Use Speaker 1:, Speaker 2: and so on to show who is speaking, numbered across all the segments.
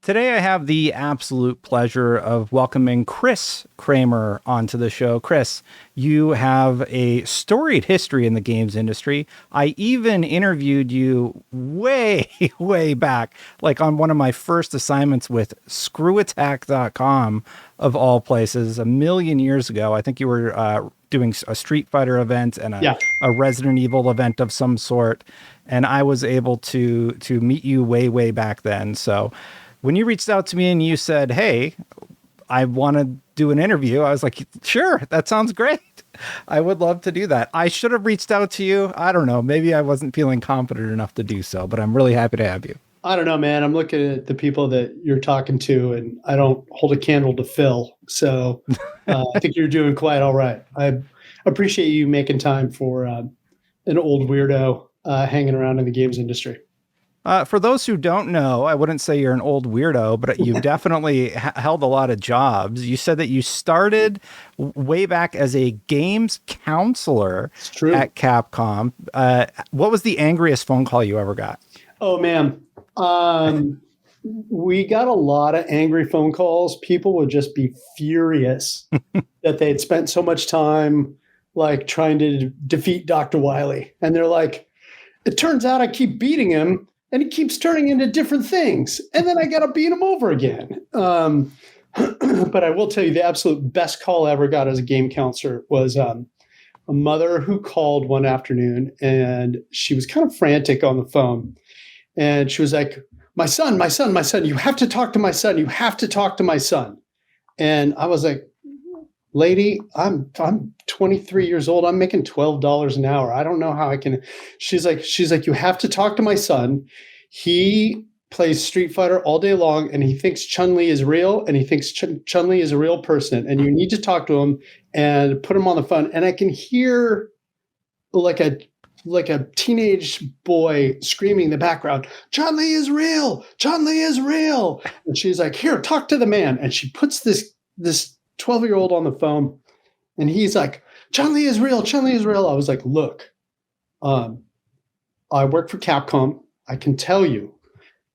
Speaker 1: Today, I have the absolute pleasure of welcoming Chris Kramer onto the show. Chris, you have a storied history in the games industry. I even interviewed you way, way back, like on one of my first assignments with screwattack.com, of all places, a million years ago. I think you were doing a Street Fighter event and a Resident Evil event of some sort. And I was able to meet you way, way back then. So when you reached out to me and you said, hey, I want to do an interview, I was like, sure, that sounds great. I would love to do that. I should have reached out to you. I don't know. Maybe I wasn't feeling confident enough to do so, but I'm really happy to have you.
Speaker 2: I don't know, man. I'm looking at the people that you're talking to, and I don't hold a candle to fill. So I think you're doing quite all right. I appreciate you making time for an old weirdo hanging around in the games industry.
Speaker 1: For those who don't know, I wouldn't say you're an old weirdo, but you've definitely held a lot of jobs. You said that you started way back as a games counselor at Capcom. What was the angriest phone call you ever got?
Speaker 2: Oh, man. We got a lot of angry phone calls. People would just be furious that they'd spent so much time like trying to defeat Dr. Wily. And they're like, it turns out I keep beating him, and he keeps turning into different things. And then I got to beat him over again. But I will tell you the absolute best call I ever got as a game counselor was a mother who called one afternoon, and she was kind of frantic on the phone. And she was like, my son, you have to talk to my son. You have to talk to my son. And I was like, lady, I'm 23 years old. I'm making $12 an hour. I don't know how I can. She's like, you have to talk to my son. He plays Street Fighter all day long, and he thinks Chun-Li is real, and he thinks Chun-Li is a real person. And you need to talk to him and put him on the phone. And I can hear like a teenage boy screaming in the background, Chun-Li is real. Chun-Li is real. And she's like, here, talk to the man. And she puts this 12-year-old on the phone, and he's like, Chun-Li is real. Chun-Li is real. I was like, look, I work for Capcom. I can tell you,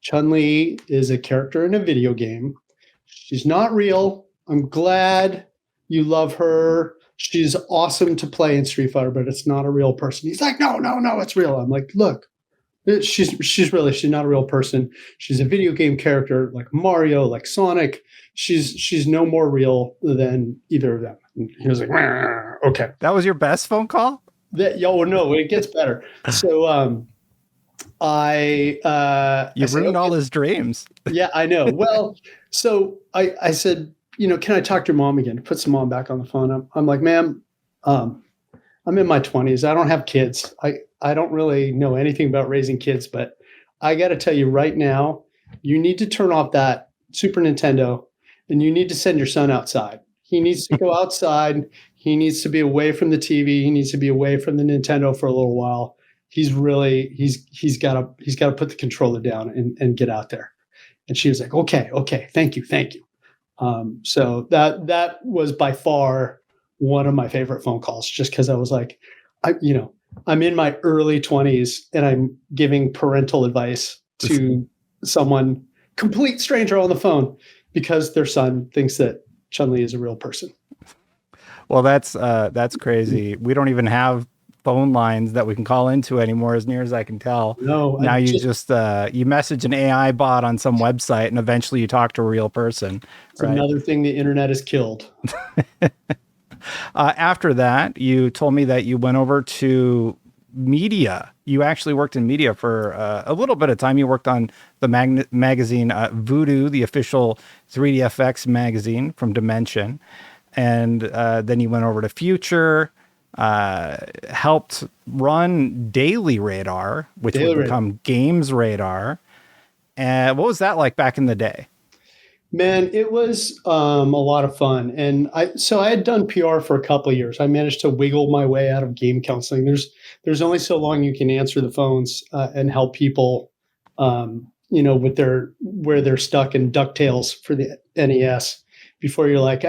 Speaker 2: Chun-Li is a character in a video game. She's not real. I'm glad you love her. She's awesome to play in Street Fighter, but it's not a real person. He's like, no, it's real. I'm like, look, she's not a real person. She's a video game character like Mario, like Sonic. She's no more real than either of them. And he was like, okay.
Speaker 1: That was your best phone call?
Speaker 2: No, it gets better. So
Speaker 1: you ruined all his dreams.
Speaker 2: Yeah, I know. Well, so I said, can I talk to your mom again? Put some mom back on the phone. I'm like, ma'am, I'm in my 20s. I don't have kids. I don't really know anything about raising kids, but I got to tell you right now, you need to turn off that Super Nintendo, and you need to send your son outside. He needs to go outside. He needs to be away from the TV. He needs to be away from the Nintendo for a little while. He's got to put the controller down and get out there. And she was like, okay, thank you. So that was by far one of my favorite phone calls, just because I was like, I'm in my early 20s and I'm giving parental advice to someone, complete stranger on the phone, because their son thinks that Chun-Li is a real person.
Speaker 1: Well, that's crazy. We don't even have phone lines that we can call into anymore, as near as I can tell.
Speaker 2: No,
Speaker 1: now you just you message an AI bot on some website, and eventually you talk to a real person.
Speaker 2: It's right? Another thing the internet has killed.
Speaker 1: After that, you told me that you went over to media. You actually worked in media for a little bit of time. You worked on the magazine Voodoo, the official 3DFX magazine from Dimension. And then you went over to Future, helped run Daily Radar, which would become Games Radar. And what was that like back in the day?
Speaker 2: Man, it was a lot of fun. And I had done PR for a couple of years. I managed to wiggle my way out of game counseling. There's only so long you can answer the phones and help people, with where they're stuck in DuckTales for the NES before you're like,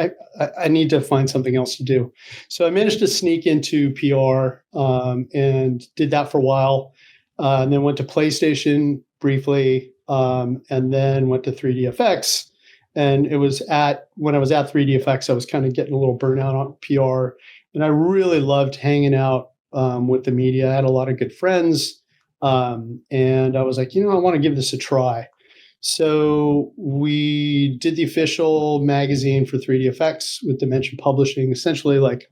Speaker 2: I need to find something else to do. So I managed to sneak into PR and did that for a while. And then went to PlayStation briefly. and then went to 3DFX. And it was when I was at 3DFX, I was kind of getting a little burnout on PR, and I really loved hanging out with the media. I had a lot of good friends, and I was like, I want to give this a try. So we did the official magazine for 3DFX with Dimension Publishing, essentially like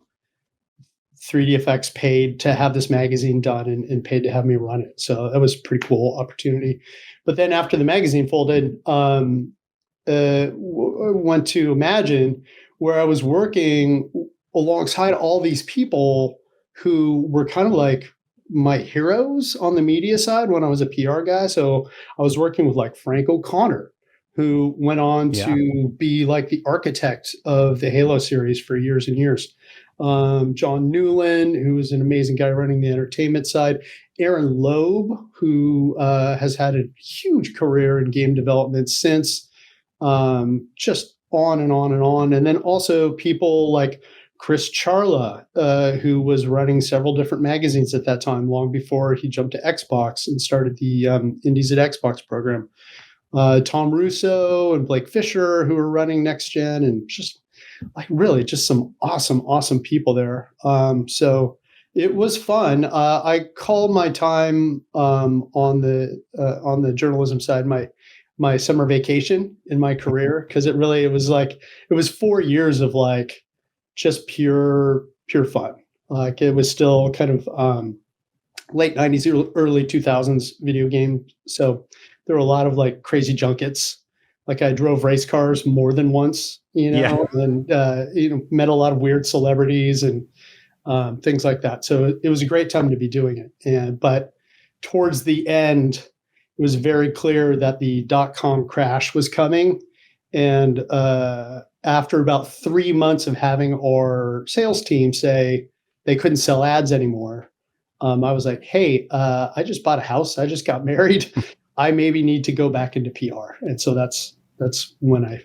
Speaker 2: 3DFX paid to have this magazine done and paid to have me run it. So that was a pretty cool opportunity. But then after the magazine folded, went to Imagine, where I was working alongside all these people who were kind of like my heroes on the media side when I was a PR guy. So I was working with like Frank O'Connor, who went on to be like the architect of the Halo series for years and years. John Newland, who is an amazing guy running the entertainment side. Aaron Loeb, who has had a huge career in game development since, just on and on and on. And then also people like Chris Charla, who was running several different magazines at that time, long before he jumped to Xbox and started the Indies at Xbox program. Tom Russo and Blake Fisher, who were running Next Gen, and just like really just some awesome people there. So it was fun. I call my time on the journalism side my summer vacation in my career, because it was 4 years of like just pure fun. Like it was still kind of late 90s, early 2000s video game. So there were a lot of like crazy junkets. Like I drove race cars more than once, and met a lot of weird celebrities and things like that. So it was a great time to be doing it. But towards the end, it was very clear that the .com crash was coming. And after about 3 months of having our sales team say they couldn't sell ads anymore, I was like, hey, I just bought a house. I just got married. I maybe need to go back into PR. And so that's when I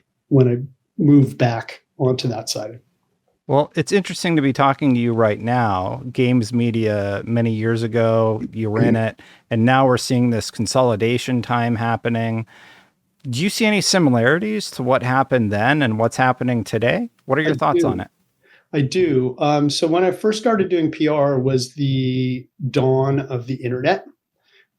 Speaker 2: moved back onto that side.
Speaker 1: Well, it's interesting to be talking to you right now. Games media many years ago, you were in it, and now we're seeing this consolidation time happening. Do you see any similarities to what happened then and what's happening today? What are your thoughts on it?
Speaker 2: I do. So when I first started doing PR was the dawn of the internet.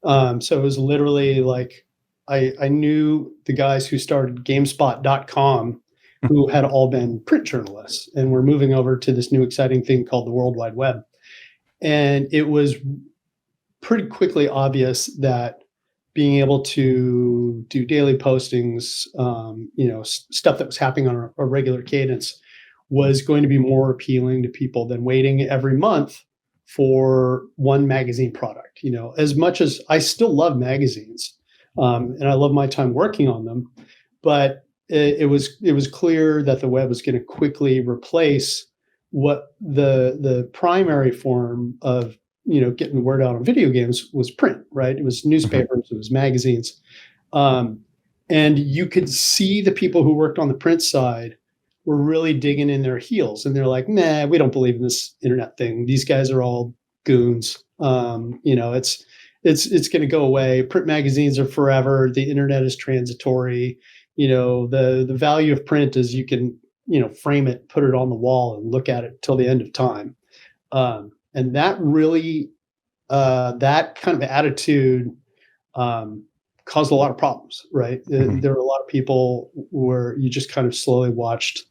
Speaker 2: So it was literally like I knew the guys who started GameSpot.com, who had all been print journalists, and were moving over to this new exciting thing called the World Wide Web. And it was pretty quickly obvious that being able to do daily postings, stuff that was happening on a regular cadence, was going to be more appealing to people than waiting every month for one magazine product. As much as I still love magazines, and I love my time working on them, but it was clear that the web was going to quickly replace what the primary form of getting the word out on video games was print, right? It was newspapers, it was magazines. And you could see the people who worked on the print side were really digging in their heels, and they're like, nah, we don't believe in this internet thing. These guys are all goons. It's going to go away. Print magazines are forever. The internet is transitory. The value of print is you can, frame it, put it on the wall and look at it till the end of time. And that really, that kind of attitude caused a lot of problems, right? There were a lot of people where you just kind of slowly watched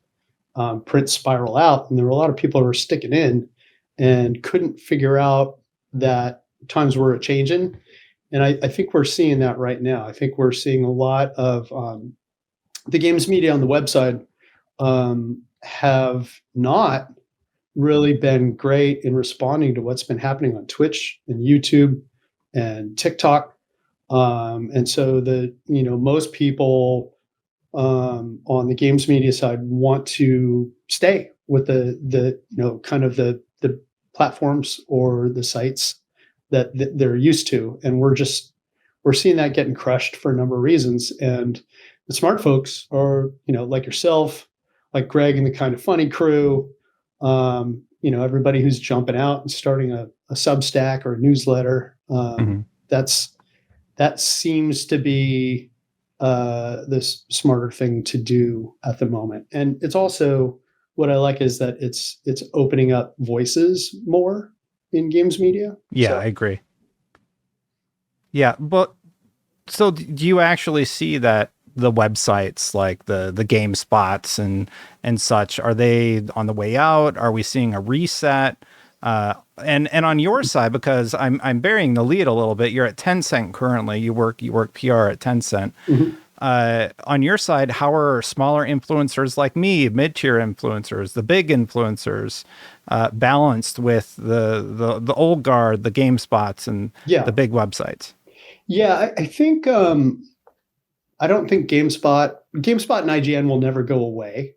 Speaker 2: print spiral out, and there were a lot of people who were sticking in and couldn't figure out that times were changing. And I think we're seeing that right now. I think we're seeing a lot of the games media on the website have not really been great in responding to what's been happening on Twitch and YouTube and TikTok. And so most people on the games media side want to stay with the kind of the platforms or the sites that they're used to. And we're seeing that getting crushed for a number of reasons. And the smart folks are, like yourself, like Greg and the Kind of Funny crew, everybody who's jumping out and starting a Substack or a newsletter. That seems to be this smarter thing to do at the moment. And it's also, what I like is that it's opening up voices more in games media.
Speaker 1: Yeah, I agree. Yeah, but so do you actually see that the websites like the GameSpots and such, are they on the way out? Are we seeing a reset? And on your side, because I'm bearing the lead a little bit. You're at Tencent currently. You work PR at Tencent.
Speaker 2: Mm-hmm.
Speaker 1: On your side, how are smaller influencers like me, mid-tier influencers, the big influencers, balanced with the old guard, the GameSpots, and the big websites?
Speaker 2: Yeah, I think I don't think GameSpot and IGN will never go away.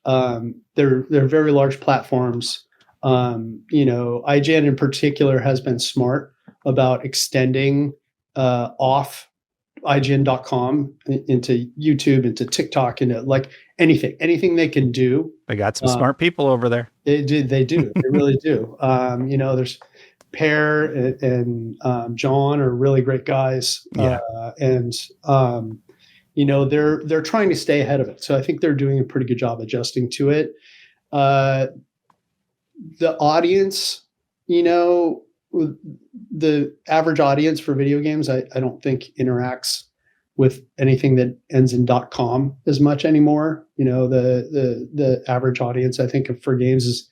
Speaker 2: They're very large platforms. IGN in particular has been smart about extending off IGN.com into YouTube, into TikTok, into like anything they can do.
Speaker 1: They got some smart people over there.
Speaker 2: They do. They really do. There's Pear and John are really great guys.
Speaker 1: Yeah.
Speaker 2: They're trying to stay ahead of it. So I think they're doing a pretty good job adjusting to it. The audience, the average audience for video games, I don't think interacts with anything that ends in .com as much anymore. The average audience, I think, for games is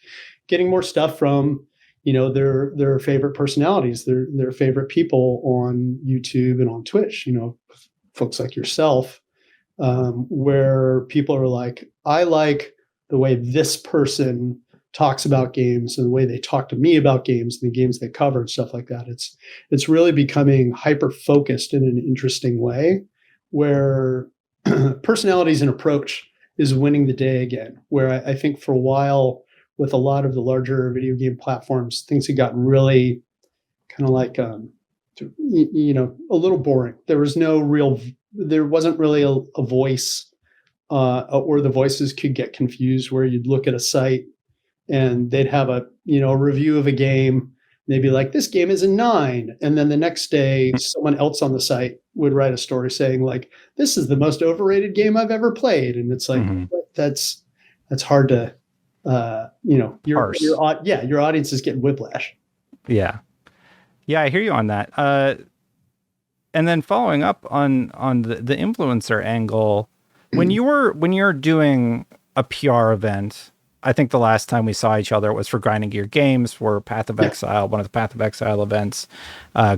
Speaker 2: getting more stuff from, their favorite personalities, their favorite people on YouTube and on Twitch, folks like yourself, where people are like, I like the way this person talks about games and the way they talk to me about games and the games they cover and stuff like that. It's really becoming hyper focused in an interesting way, where personalities and approach is winning the day again. Where I think for a while, with a lot of the larger video game platforms, things had gotten really kind of like a little boring. There wasn't really a voice, or the voices could get confused, where you'd look at a site and they'd have a review of a game. They'd be like, this game is a 9. And then the next day, someone else on the site would write a story saying like, this is the most overrated game I've ever played. And it's like, that's hard to, your audience is getting whiplash.
Speaker 1: Yeah. Yeah, I hear you on that. And then following up on the influencer angle, when you're doing a PR event, I think the last time we saw each other was for Grinding Gear Games, for Path of Exile, one of the Path of Exile events.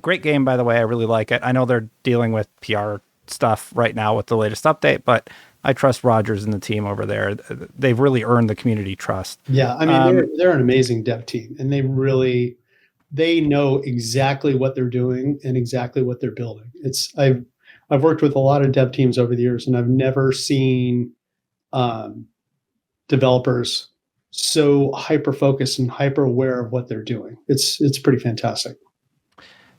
Speaker 1: Great game, by the way. I really like it. I know they're dealing with PR stuff right now with the latest update, but I trust Rogers and the team over there. They've really earned the community trust.
Speaker 2: Yeah, I mean, they're an amazing dev team, and they know exactly what they're doing and exactly what they're building. I've worked with a lot of dev teams over the years, and I've never seen developers so hyper focused and hyper aware of what they're doing. It's pretty fantastic.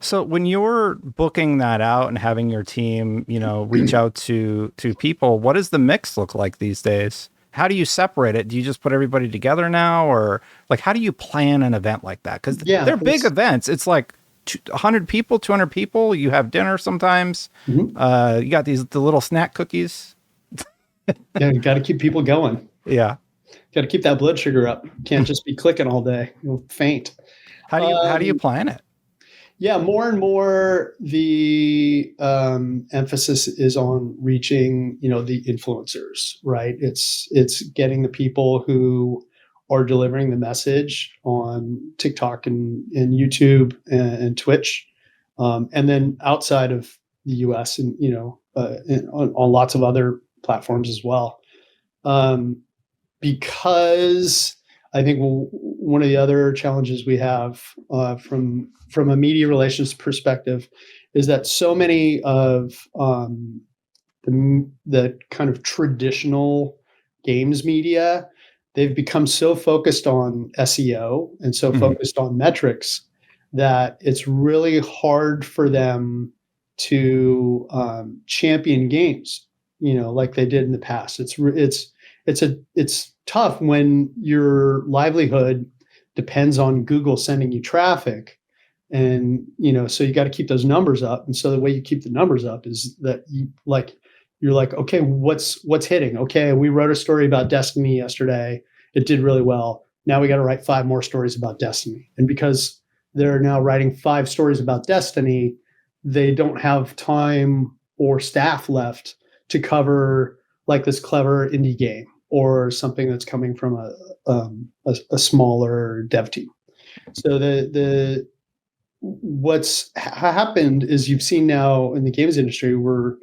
Speaker 1: So when you're booking that out and having your team, reach out to people, what does the mix look like these days? How do you separate it? Do you just put everybody together now, or like how do you plan an event like that? Because they're big events. It's like 100 people, 200 people. You have dinner sometimes. You got the little snack cookies.
Speaker 2: Yeah, you got to keep people going.
Speaker 1: Yeah.
Speaker 2: Got to keep that blood sugar up. Can't just be clicking all day. You'll faint.
Speaker 1: How do you plan it?
Speaker 2: Yeah, more and more the emphasis is on reaching, the influencers, right? It's getting the people who are delivering the message on TikTok and YouTube and Twitch, and then outside of the US and on lots of other platforms as well. Because I think one of the other challenges we have from a media relations perspective is that so many of the kind of traditional games media, they've become so focused on SEO and so focused on metrics that it's really hard for them to champion games, like they did in the past. It's tough when your livelihood depends on Google sending you traffic, and so you got to keep those numbers up. And so the way you keep the numbers up is that you're like, okay, what's hitting? Okay, we wrote a story about Destiny yesterday. It did really well. Now we got to write 5 more stories about Destiny. And because they're now writing 5 stories about Destiny, they don't have time or staff left to cover like this clever indie game or something that's coming from a smaller dev team. So the what's happened is you've seen now in the games industry, we're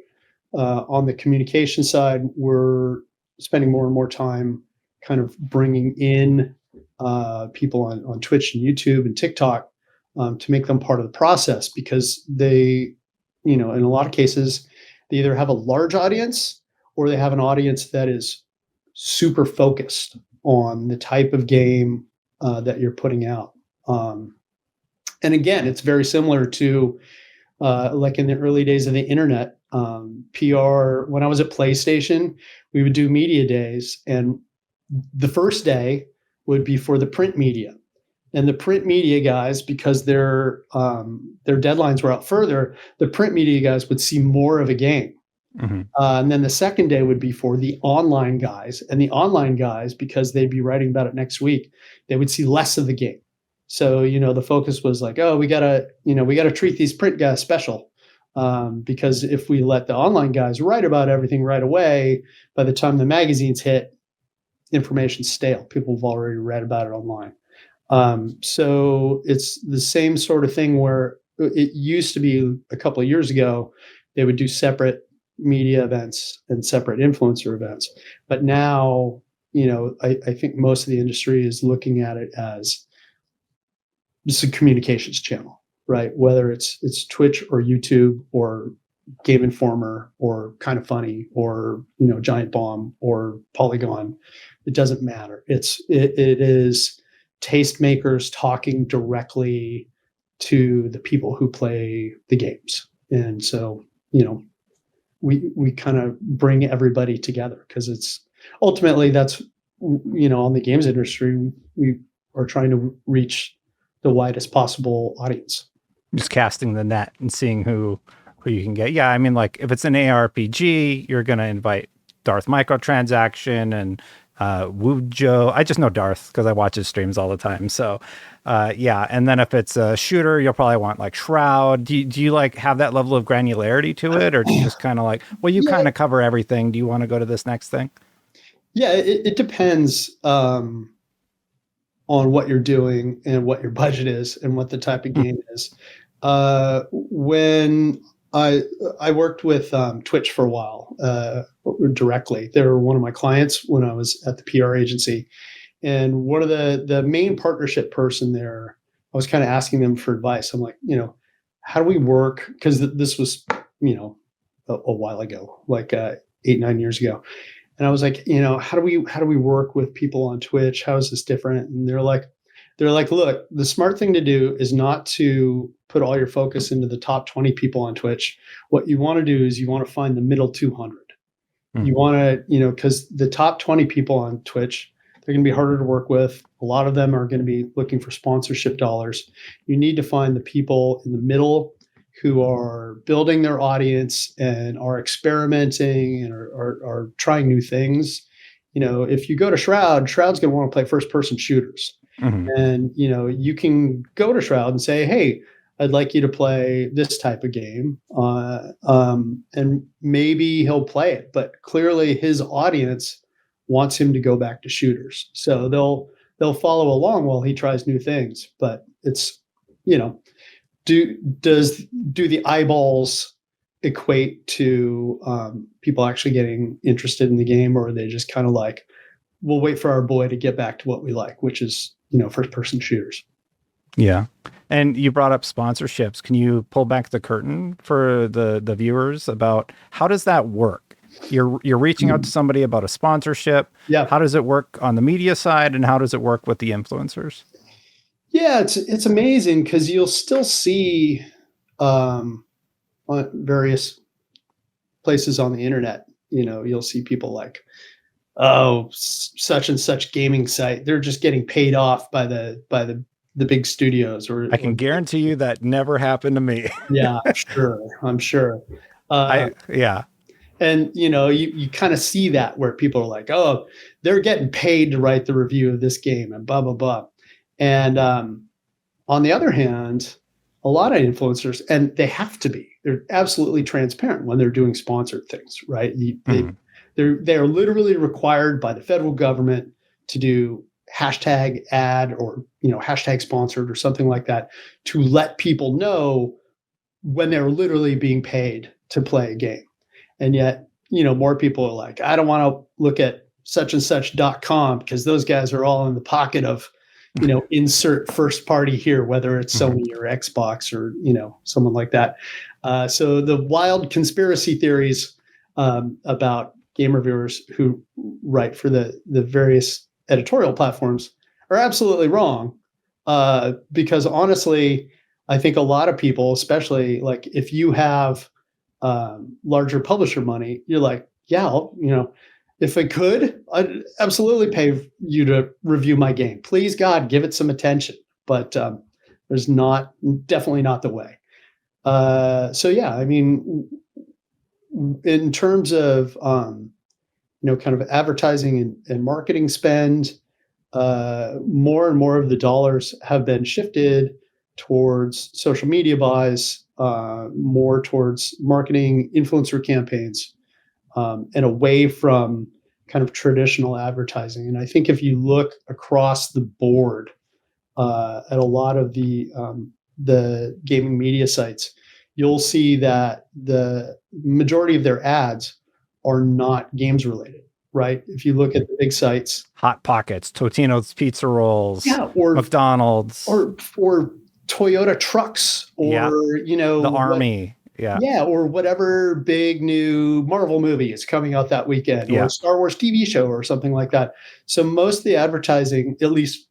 Speaker 2: on the communication side, we're spending more and more time kind of bringing in people on Twitch and YouTube and TikTok to make them part of the process, because they, in a lot of cases, they either have a large audience or they have an audience that is super focused on the type of game that you're putting out. And again, it's very similar to like in the early days of the internet, PR. When I was at PlayStation, we would do media days, and the first day would be for the print media. And the print media guys, because their deadlines were out further, the print media guys would see more of a game. Mm-hmm. And then the second day would be for the online guys. And the online guys, because they'd be writing about it next week, they would see less of the game. So, the focus was like, oh, we gotta treat these print guys special. Because if we let the online guys write about everything right away, by the time the magazines hit, information's stale. People have already read about it online. So it's the same sort of thing where it used to be a couple of years ago, they would do separate media events and separate influencer events. But now, I think most of the industry is looking at it as just a communications channel, right? Whether it's Twitch or YouTube or Game Informer or Kind of Funny or, Giant Bomb or Polygon, it doesn't matter. It is tastemakers talking directly to the people who play the games. And so, we kind of bring everybody together, because it's ultimately that's, on the games industry, we are trying to reach the widest possible audience.
Speaker 1: Just casting the net and seeing who you can get. Yeah, I mean, like if it's an ARPG, you're going to invite Darth Microtransaction and Wujo. I just know Darth because I watch his streams all the time. So yeah. And then if it's a shooter, you'll probably want like Shroud. Do you like have that level of granularity to it, or do you just kind of like, well, you kind of cover everything. Do you want to go to this next thing?
Speaker 2: Yeah, it depends on what you're doing and what your budget is and what the type of game is. When I worked with Twitch for a while directly. They were one of my clients when I was at the PR agency. And one of the main partnership person there, I was kind of asking them for advice. I'm like, how do we work? Because this was, a while ago, like 8-9 years ago. And I was like, how do we work with people on Twitch? How is this different? And they're like, look, the smart thing to do is not to put all your focus into the top 20 people on Twitch. What you want to do is you want to find the middle 200. Mm-hmm. You want to, because the top 20 people on Twitch, they're going to be harder to work with. A lot of them are going to be looking for sponsorship dollars. You need to find the people in the middle who are building their audience and are experimenting and are trying new things. If you go to Shroud's going to want to play first-person shooters. Mm-hmm. And, you can go to Shroud and say, hey, I'd like you to play this type of game. And maybe he'll play it, but clearly his audience wants him to go back to shooters. So they'll follow along while he tries new things. But it's, do the eyeballs equate to people actually getting interested in the game, or are they just kind of like, we'll wait for our boy to get back to what we like, which is, first-person shooters.
Speaker 1: Yeah. And you brought up sponsorships. Can you pull back the curtain for the viewers about how does that work? You're reaching out to somebody about a sponsorship.
Speaker 2: Yeah.
Speaker 1: How does it work on the media side, and how does it work with the influencers?
Speaker 2: Yeah, it's amazing because you'll still see on various places on the internet, you'll see people like, oh, such and such gaming site, they're just getting paid off by the big studios. Or
Speaker 1: I can guarantee you that never happened to me.
Speaker 2: Yeah, I'm sure.
Speaker 1: Yeah.
Speaker 2: And you kind of see that where people are like, oh, they're getting paid to write the review of this game and blah blah blah. And on the other hand, a lot of influencers, and they have to be, they're absolutely transparent when they're doing sponsored things, right? They're literally required by the federal government to do hashtag ad or hashtag sponsored or something like that to let people know when they're literally being paid to play a game. And yet, more people are like, I don't want to look at such and such.com because those guys are all in the pocket of, insert first party here, whether it's Sony or Xbox or, someone like that. So the wild conspiracy theories about game reviewers who write for the various editorial platforms are absolutely wrong. Because honestly, I think a lot of people, especially like if you have larger publisher money, you're like, yeah, if I could, I'd absolutely pay you to review my game. Please, God, give it some attention. But there's definitely not the way. So yeah, I mean, in terms of kind of advertising and marketing spend, more and more of the dollars have been shifted towards social media buys, more towards marketing influencer campaigns, and away from kind of traditional advertising. And I think if you look across the board at a lot of the gaming media sites, you'll see that the majority of their ads are not games related, right? If you look at the big sites,
Speaker 1: Hot Pockets, Totino's Pizza Rolls,
Speaker 2: or
Speaker 1: McDonald's,
Speaker 2: or Toyota trucks, or
Speaker 1: the Army,
Speaker 2: or whatever big new Marvel movie is coming out that weekend, or a Star Wars TV show or something like that. So most of the advertising, at least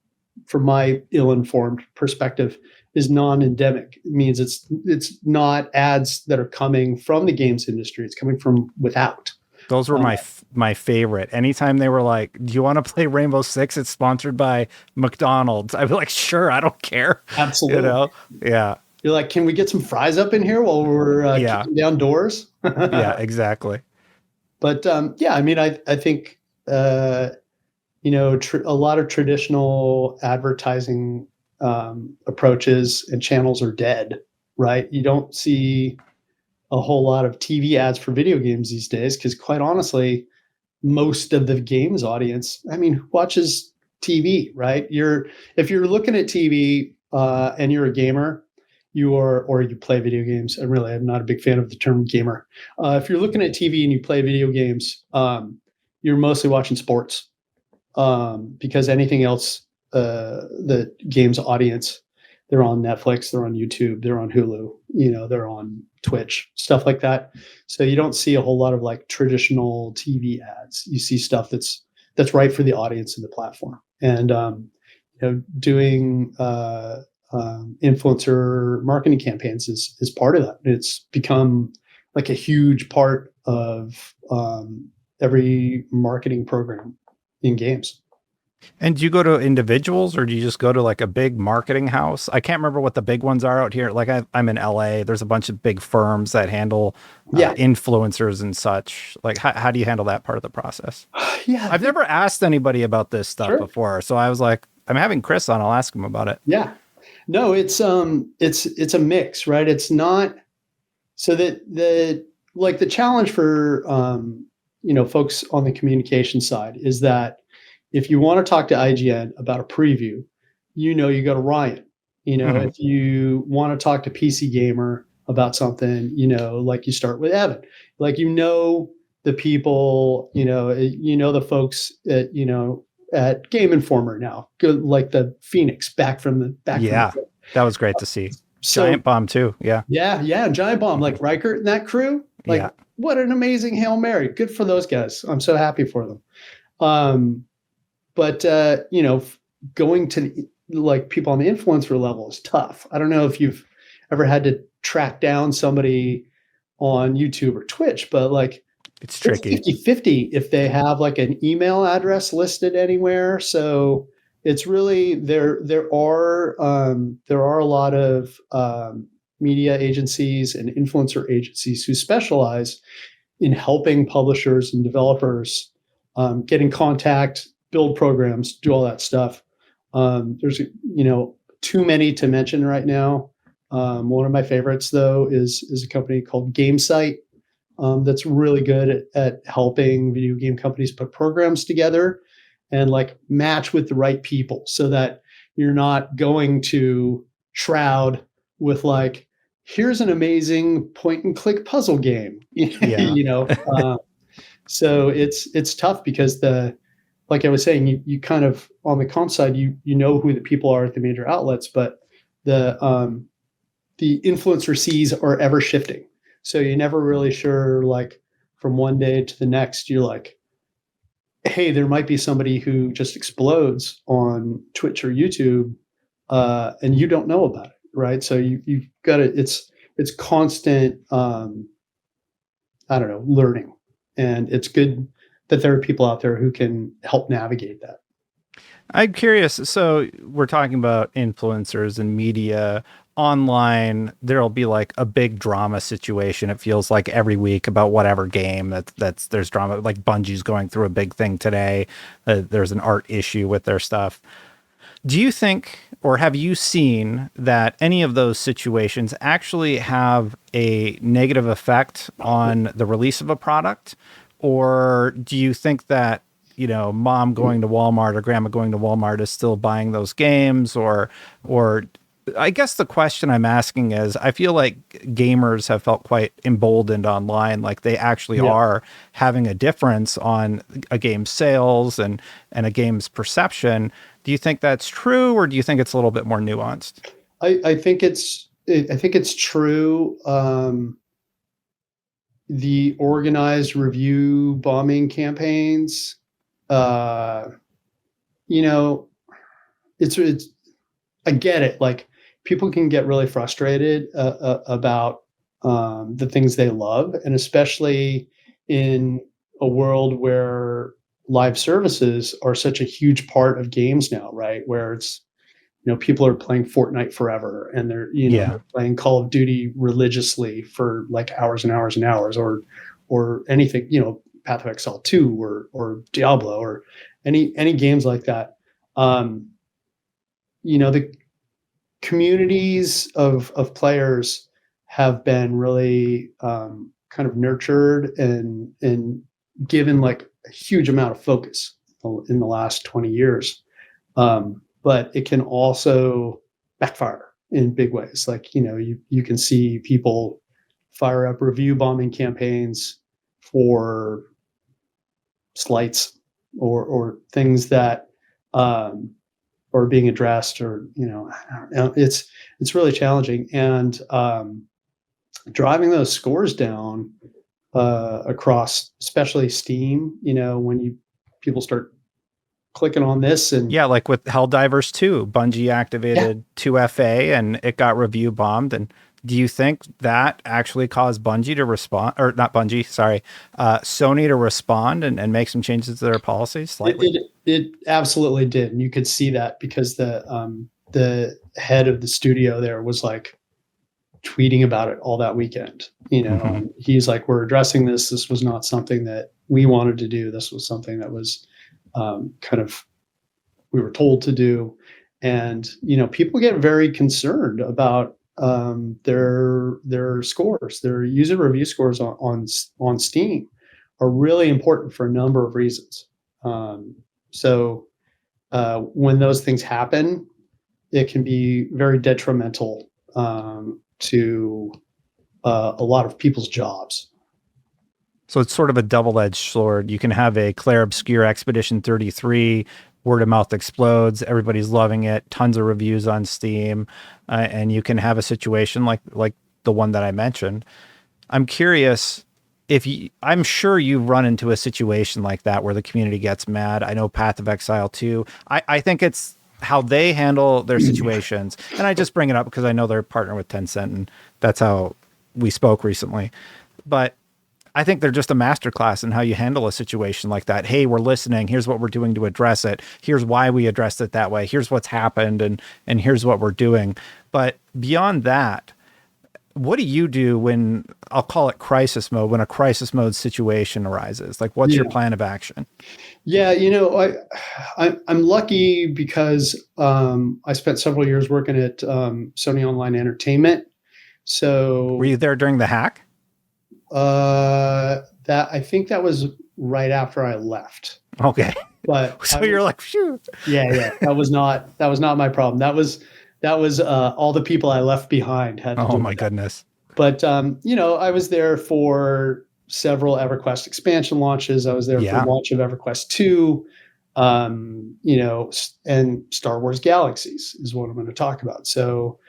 Speaker 2: from my ill-informed perspective, is non-endemic. It means it's not ads that are coming from the games industry. It's coming from without.
Speaker 1: Those were my favorite. Anytime they were like, do you want to play Rainbow Six? It's sponsored by McDonald's. I'd be like, sure, I don't care.
Speaker 2: Absolutely.
Speaker 1: Yeah.
Speaker 2: You're like, can we get some fries up in here while we're kicking down doors?
Speaker 1: Yeah, exactly.
Speaker 2: But I mean, I think, a lot of traditional advertising approaches and channels are dead, right? You don't see a whole lot of TV ads for video games these days because, quite honestly, most of the games audience, I mean, who watches TV, right? If you're looking at TV and you're a gamer, or you play video games, and really, I'm not a big fan of the term gamer. If you're looking at TV and you play video games, you're mostly watching sports because anything else, the games audience, they're on Netflix, they're on YouTube, they're on Hulu, they're on Twitch, stuff like that. So you don't see a whole lot of like traditional TV ads. You see stuff that's right for the audience and the platform. And doing influencer marketing campaigns is part of that. It's become like a huge part of every marketing program in games.
Speaker 1: And do you go to individuals or do you just go to like a big marketing house? I can't remember what the big ones are out here. Like I'm in LA. There's a bunch of big firms that handle influencers and such. Like how do you handle that part of the process?
Speaker 2: Yeah.
Speaker 1: I've never asked anybody about this stuff before. So I was like, I'm having Chris on. I'll ask him about it.
Speaker 2: Yeah. No, it's a mix, right? It's not so that the challenge for, folks on the communication side is that if you want to talk to IGN about a preview, you go to Ryan. If you want to talk to PC Gamer about something, like you start with Evan. Like the people, the folks at Game Informer now, like the Phoenix back from the.
Speaker 1: That was great to see. Giant Bomb too. Yeah.
Speaker 2: Giant Bomb, like Reichert and that crew. Like what an amazing Hail Mary. Good for those guys. I'm so happy for them. But going to like people on the influencer level is tough. I don't know if you've ever had to track down somebody on YouTube or Twitch, but like
Speaker 1: it's tricky.
Speaker 2: 50-50 if they have like an email address listed anywhere. So it's really there are a lot of media agencies and influencer agencies who specialize in helping publishers and developers get in contact, build programs, do all that stuff. There's too many to mention right now. One of my favorites, though, is a company called GameSite that's really good at helping video game companies put programs together and like match with the right people, so that you're not going to Shroud with like, here's an amazing point and click puzzle game.
Speaker 1: Yeah.
Speaker 2: So it's tough because like I was saying, you kind of, on the comp side, you know who the people are at the major outlets, but the influencer seas are ever shifting. So you're never really sure, like from one day to the next, you're like, hey, there might be somebody who just explodes on Twitch or YouTube, and you don't know about it, right? So you've got to, it's constant, learning. And it's good that there are people out there who can help navigate that.
Speaker 1: I'm curious. So we're talking about influencers and media online. There'll be like a big drama situation. It feels like every week about whatever game there's drama. Like Bungie's going through a big thing today. There's an art issue with their stuff. Do you think, or have you seen that any of those situations actually have a negative effect on the release of a product? Or do you think that, mom going to Walmart or grandma going to Walmart is still buying those games? Or I guess the question I'm asking is, I feel like gamers have felt quite emboldened online, like they actually are having a difference on a game's sales and a game's perception. Do you think that's true, or do you think it's a little bit more nuanced?
Speaker 2: I think it's true. The organized review bombing campaigns, it's I get it. Like, people can get really frustrated about the things they love, and especially in a world where live services are such a huge part of games now, right? Where it's, people are playing Fortnite forever, and they're playing Call of Duty religiously for like hours and hours and hours, or anything, Path of Exile 2 or Diablo or any games like that. The communities of players have been really kind of nurtured and given like a huge amount of focus in the last 20 years. But it can also backfire in big ways. Like, you can see people fire up review bombing campaigns for slights or things that are being addressed, or, it's really challenging. And driving those scores down across, especially Steam, when people start clicking on this, and
Speaker 1: like with Helldivers 2, Bungie activated 2FA and it got review bombed. And do you think that actually caused Bungie to respond, or not Bungie, sorry, Sony to respond and make some changes to their policies slightly?
Speaker 2: It absolutely did. And you could see that because the head of the studio there was like tweeting about it all that weekend. And he's like, we're addressing this. This was not something that we wanted to do. This was something that was kind of, we were told to do. And, people get very concerned about their scores. Their user review scores on Steam are really important for a number of reasons. So when those things happen, it can be very detrimental to a lot of people's jobs.
Speaker 1: So it's sort of a double-edged sword. You can have a Claire Obscure Expedition 33, word of mouth explodes, everybody's loving it, tons of reviews on Steam, and you can have a situation like the one that I mentioned. I'm curious I'm sure you've run into a situation like that where the community gets mad. I know Path of Exile 2. I think it's how they handle their situations. And I just bring it up because I know they're partnered with Tencent, and that's how we spoke recently. But I think they're just a masterclass in how you handle a situation like that. Hey, we're listening. Here's what we're doing to address it. Here's why we addressed it that way. Here's what's happened, and here's what we're doing. But beyond that, what do you do when, I'll call it crisis mode, when a crisis mode situation arises? Like, what's your plan of action?
Speaker 2: Yeah, I'm lucky because I spent several years working at Sony Online Entertainment. So
Speaker 1: were you there during the hack?
Speaker 2: That I think that was right after I left.
Speaker 1: Okay,
Speaker 2: but
Speaker 1: so you're like, phew.
Speaker 2: Yeah, that was not my problem. That was all the people I left behind had to do.
Speaker 1: Oh my goodness.
Speaker 2: But I was there for several EverQuest expansion launches. I was there for the launch of EverQuest 2, and Star Wars Galaxies is what I'm going to talk about. So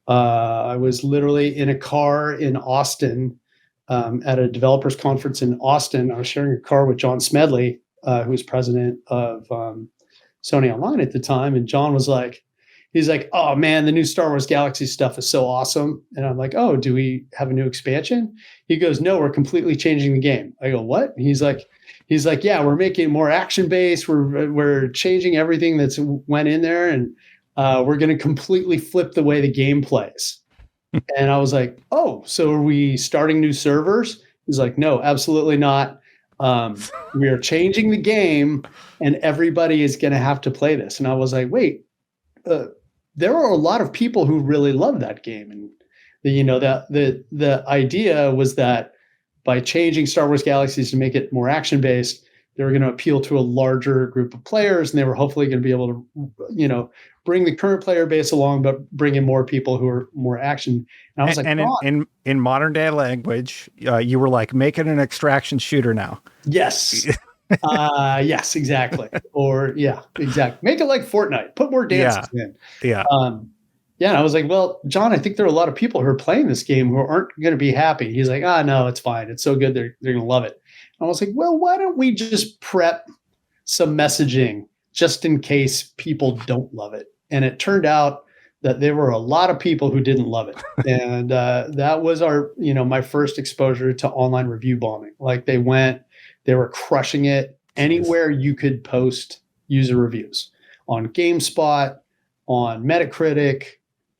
Speaker 2: I was literally in a car in Austin at a developers conference in Austin. I was sharing a car with John Smedley, who was president of Sony Online at the time. And John was like, he's like, "Oh man, the new Star Wars Galaxy stuff is so awesome." And I'm like, "Oh, do we have a new expansion?" He goes, "No, we're completely changing the game." I go, "What?" He's like, "Yeah, we're making it more action based. We're changing everything that's went in there, and we're going to completely flip the way the game plays." And I was like, "Oh, so are we starting new servers?" He's like, "No, absolutely not. We are changing the game, and everybody is going to have to play this." And I was like, "Wait." There are a lot of people who really love that game, and the idea was that by changing Star Wars Galaxies to make it more action based, they were going to appeal to a larger group of players, and they were hopefully going to be able to, bring the current player base along, but bring in more people who are more action. And I was
Speaker 1: in modern day language, you were like, make it an extraction shooter now.
Speaker 2: Yes. Yes, exactly. Or exactly. Make it like Fortnite. Put more dances in.
Speaker 1: Yeah.
Speaker 2: And I was like, "Well, John, I think there are a lot of people who are playing this game who aren't going to be happy." He's like, "No, it's fine. It's so good. They're going to love it." And I was like, "Well, why don't we just prep some messaging just in case people don't love it?" And it turned out that there were a lot of people who didn't love it. And that was my first exposure to online review bombing. Like they were crushing it anywhere you could post user reviews, on GameSpot, on Metacritic,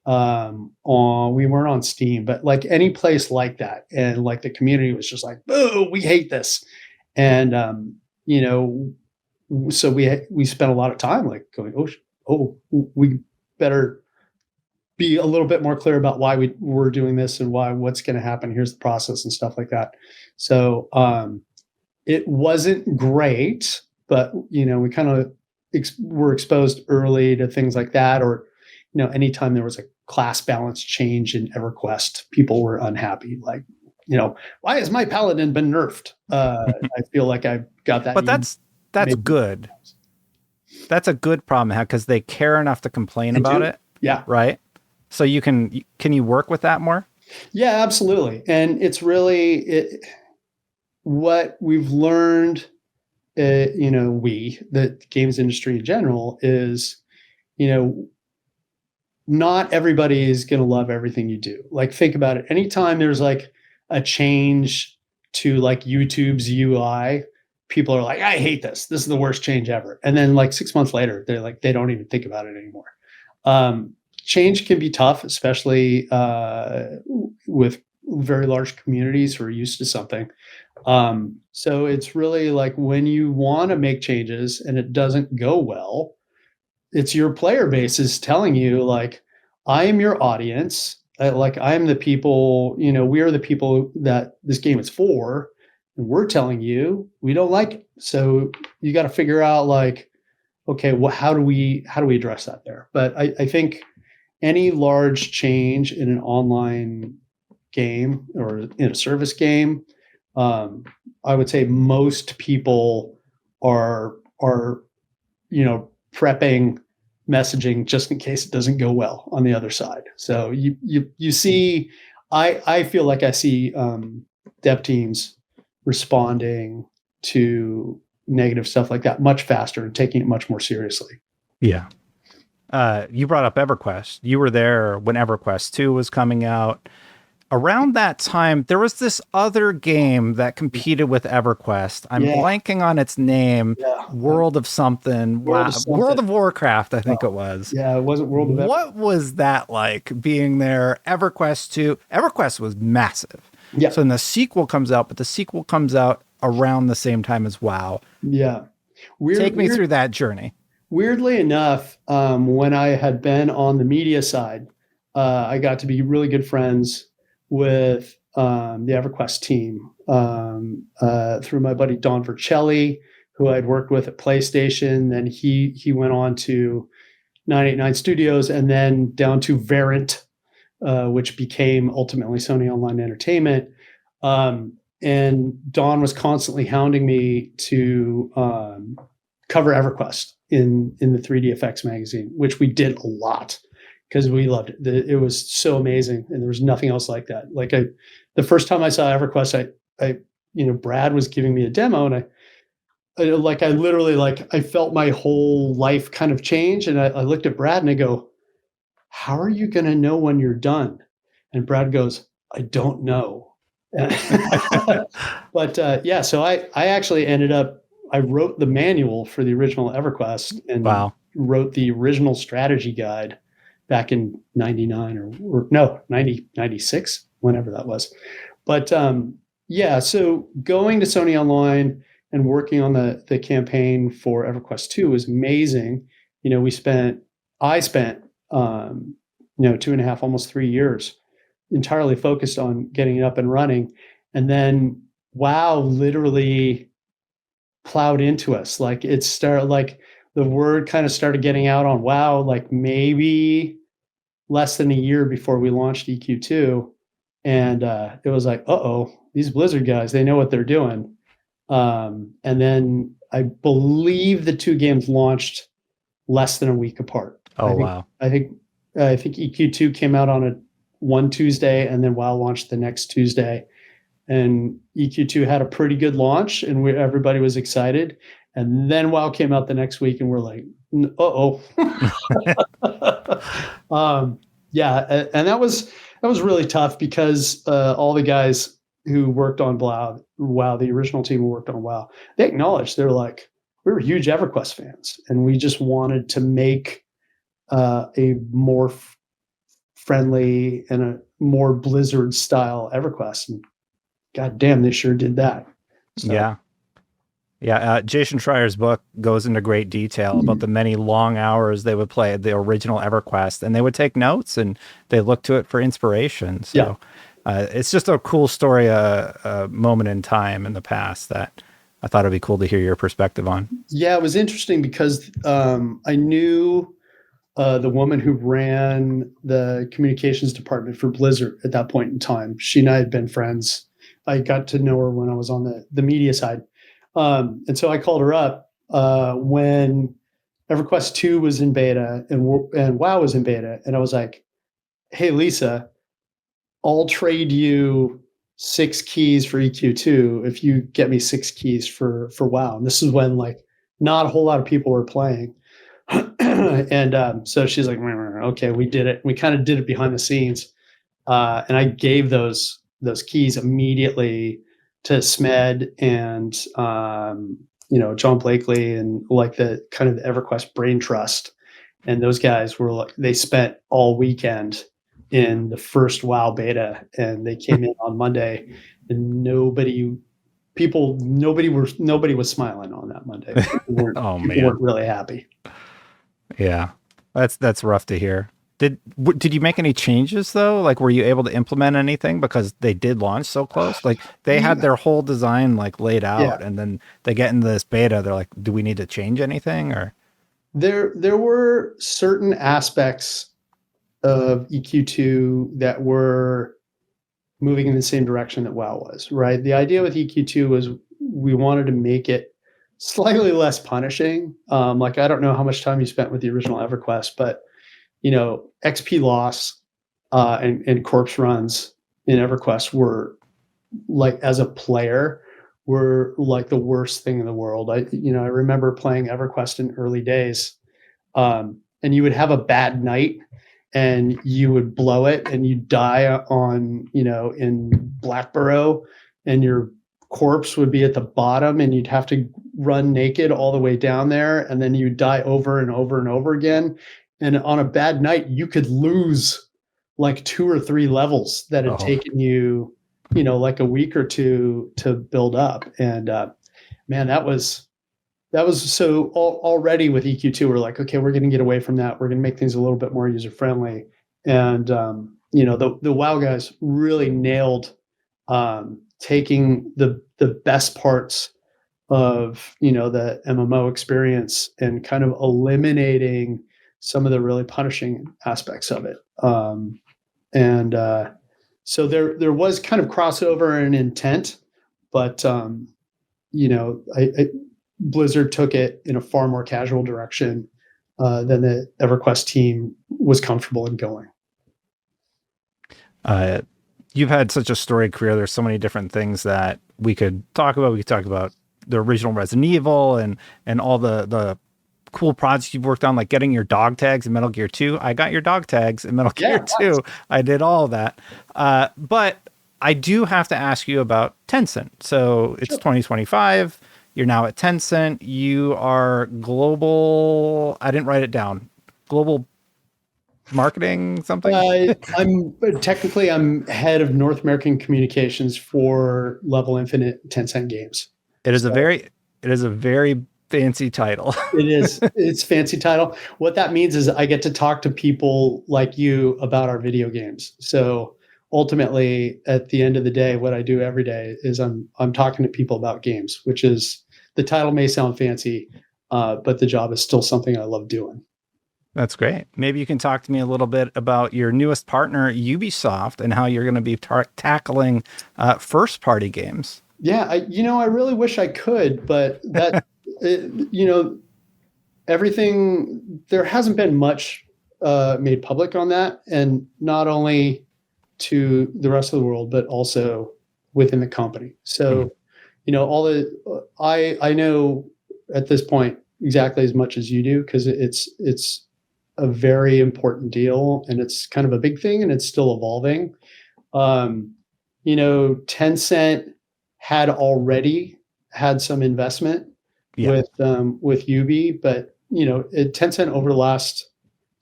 Speaker 2: we weren't on Steam, but like any place like that. And like the community was just like, "Boo, we hate this." And, so we spent a lot of time like going, we better be a little bit more clear about why we're doing this and what's going to happen. Here's the process and stuff like that. So, it wasn't great, but we kind of were exposed early to things like that, or anytime there was a class balance change in EverQuest, people were unhappy. Like, why has my paladin been nerfed? I feel like I've got that.
Speaker 1: But that's good. That's a good problem because they care enough to complain about it.
Speaker 2: Yeah.
Speaker 1: Right. So can you work with that more?
Speaker 2: Yeah, absolutely. And it's really what we've learned, the games industry in general is, not everybody is going to love everything you do. Like, think about it. Anytime there's like a change to like YouTube's UI, people are like, "I hate this. This is the worst change ever." And then like 6 months later, they're like, they don't even think about it anymore. Change can be tough, especially with very large communities who are used to something. So it's really like when you want to make changes and it doesn't go well, it's your player base is telling you like, "I am your audience. I am the people, we are the people that this game is for. And we're telling you we don't like it." So you got to figure out like, okay, how do we address that there? But I think any large change in an online game or in a service game, I would say most people are prepping messaging just in case it doesn't go well on the other side. So you see, I feel like I see dev teams responding to negative stuff like that much faster and taking it much more seriously.
Speaker 1: Yeah. You brought up EverQuest. You were there when EverQuest 2 was coming out. Around that time, there was this other game that competed with EverQuest. I'm
Speaker 2: Yeah,
Speaker 1: blanking on its name.
Speaker 2: yeah.
Speaker 1: World of something.
Speaker 2: World of
Speaker 1: Wow. World
Speaker 2: something.
Speaker 1: of Warcraft, I think it was.
Speaker 2: Yeah, it wasn't World of Ever.
Speaker 1: What was that like being there? EverQuest 2. EverQuest was massive.
Speaker 2: Yeah,
Speaker 1: So then the sequel comes out, but the sequel comes out around the same time as WoW.
Speaker 2: yeah. Weird,
Speaker 1: Take me
Speaker 2: weird,
Speaker 1: through that journey.
Speaker 2: weirdly enough, when I had been on the media side, I got to be really good friends with the EverQuest team through my buddy Don Vercelli, who I'd worked with at PlayStation. Then he went on to 989 Studios and then down to Verint, which became ultimately Sony Online Entertainment. And Don was constantly hounding me to cover EverQuest in the 3D Effects magazine, which we did a lot because we loved it. It was so amazing, and there was nothing else like that. Like the first time I saw EverQuest, Brad was giving me a demo, and I literally I felt my whole life kind of change, and I looked at Brad and I go, "How are you going to know when you're done?" And Brad goes, "I don't know." But yeah, so I actually ended up, I wrote the manual for the original EverQuest and
Speaker 1: Wow.
Speaker 2: wrote the original strategy guide back in 99 or no, 96, whenever that was. But yeah, so going to Sony Online and working on the campaign for EverQuest 2 was amazing. I spent 2.5, almost 3 years entirely focused on getting it up and running. And then WoW literally plowed into us. Like the word kind of started getting out on WoW, like maybe less than a year before we launched EQ2. And it was like, uh-oh, these Blizzard guys, they know what they're doing. And then I believe the two games launched less than a week apart.
Speaker 1: Oh, wow.
Speaker 2: I think EQ2 came out on one Tuesday, and then WoW launched the next Tuesday. And EQ2 had a pretty good launch, and everybody was excited. And then WoW came out the next week, and we're like, uh-oh. Yeah, and that was really tough because all the guys who worked on WoW, the original team who worked on WoW, they acknowledged, they're like, we were huge EverQuest fans, and we just wanted to make a more friendly and a more Blizzard style EverQuest. And God damn, they sure did that. So.
Speaker 1: Yeah. Yeah. Jason Schreier's book goes into great detail about the many long hours they would play the original EverQuest, and they would take notes and they look to it for inspiration. So it's just a cool story, a moment in time in the past that I thought it'd be cool to hear your perspective on.
Speaker 2: Yeah, it was interesting because I knew the woman who ran the communications department for Blizzard at that point in time. She and I had been friends. I got to know her when I was on the media side. And so I called her up when EverQuest 2 was in beta and WoW was in beta. And I was like, hey, Lisa, I'll trade you 6 keys for EQ2 if you get me 6 keys for WoW. And this is when not a whole lot of people were playing. And so she's like, okay, we did it. We kind of did it behind the scenes. And I gave those keys immediately to Smed and John Blakely and the kind of the EverQuest brain trust. And those guys were they spent all weekend in the first WoW beta, and they came in on Monday, and nobody was smiling on that Monday. People weren't really happy.
Speaker 1: Yeah, that's rough to hear. Did you make any changes though? Were you able to implement anything because they did launch so close? They had their whole design laid out, and then they get into this beta. They're like, do we need to change anything? Or
Speaker 2: there were certain aspects of EQ2 that were moving in the same direction that WoW was. Right. The idea with EQ2 was we wanted to make it slightly less punishing. I don't know how much time you spent with the original EverQuest, but XP loss and corpse runs in EverQuest were as a player were the worst thing in the world. I remember playing EverQuest in early days, and you would have a bad night and you would blow it and you die on, in Blackborough, and your corpse would be at the bottom and you'd have to run naked all the way down there, and then you'd die over and over and over again. And on a bad night, you could lose like 2 or 3 levels that had taken you, like a week or two to build up. And man, that was so already with EQ2, we're like, okay, we're going to get away from that. We're going to make things a little bit more user friendly. And the WoW guys really nailed taking the best parts of the MMO experience and kind of eliminating some of the really punishing aspects of it. So there was kind of crossover and intent, but Blizzard took it in a far more casual direction than the EverQuest team was comfortable in going.
Speaker 1: You've had such a storied career. There's so many different things that we could talk about. We could talk about the original Resident Evil and all the cool projects you've worked on, like getting your dog tags in Metal Gear 2. I got your dog tags in Metal Gear 2. I did all of that. But I do have to ask you about Tencent. So it's 2025. You're now at Tencent. You are global. I didn't write it down. Global marketing something.
Speaker 2: I'm head of North American communications for Level Infinite Tencent Games.
Speaker 1: It is a very fancy title.
Speaker 2: It's fancy title. What that means is I get to talk to people like you about our video games. So ultimately, at the end of the day, what I do every day is I'm talking to people about games, which is, the title may sound fancy, but the job is still something I love doing.
Speaker 1: That's great. Maybe you can talk to me a little bit about your newest partner, Ubisoft, and how you're going to be tackling first-party games.
Speaker 2: Yeah, I really wish I could, but that, everything, there hasn't been much made public on that, and not only to the rest of the world, but also within the company. So, I know at this point exactly as much as you do, because it's a very important deal, and it's kind of a big thing, and it's still evolving. Tencent had already had some investment with Ubi, but Tencent over the last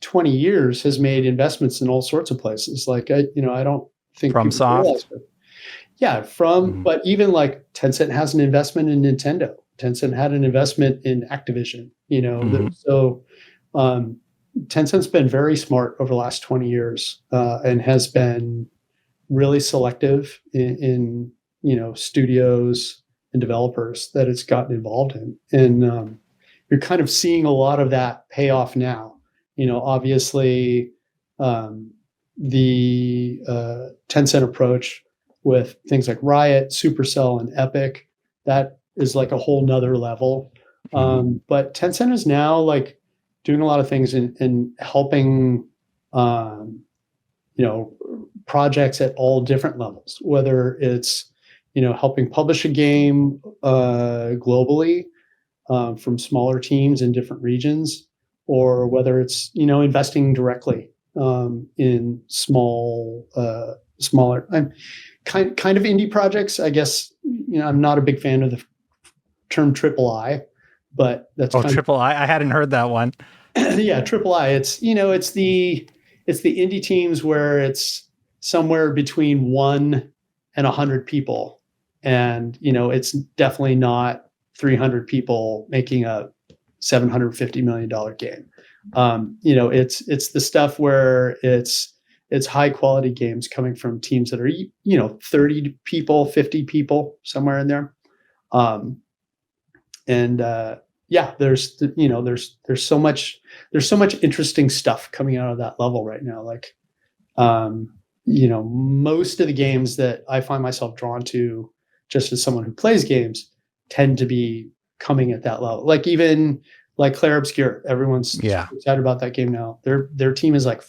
Speaker 2: 20 years has made investments in all sorts of places. Like I don't think
Speaker 1: FromSoft.
Speaker 2: But even like Tencent has an investment in Nintendo. Tencent had an investment in Activision. So Tencent's been very smart over the last 20 years and has been really selective in studios and developers that it's gotten involved in. And you're kind of seeing a lot of that pay off now. Obviously, the Tencent approach with things like Riot, Supercell, and Epic, that is like a whole nother level. But Tencent is now like doing a lot of things in helping, projects at all different levels, whether it's, helping publish a game globally from smaller teams in different regions, or whether it's, investing directly in smaller, kind of indie projects. I guess, I'm not a big fan of the term AAA, but that's
Speaker 1: AAA. I hadn't heard that one.
Speaker 2: Yeah, AAA. It's the indie teams where it's somewhere between 1 and 100 people, and it's definitely not 300 people making a $750 million game. It's the stuff where it's high quality games coming from teams that are 30 people, 50 people, somewhere in there. There's so much interesting stuff coming out of that level right now. Like, most of the games that I find myself drawn to, just as someone who plays games, tend to be coming at that level. Like even like Clair Obscur, everyone's excited about that game now. Their team is like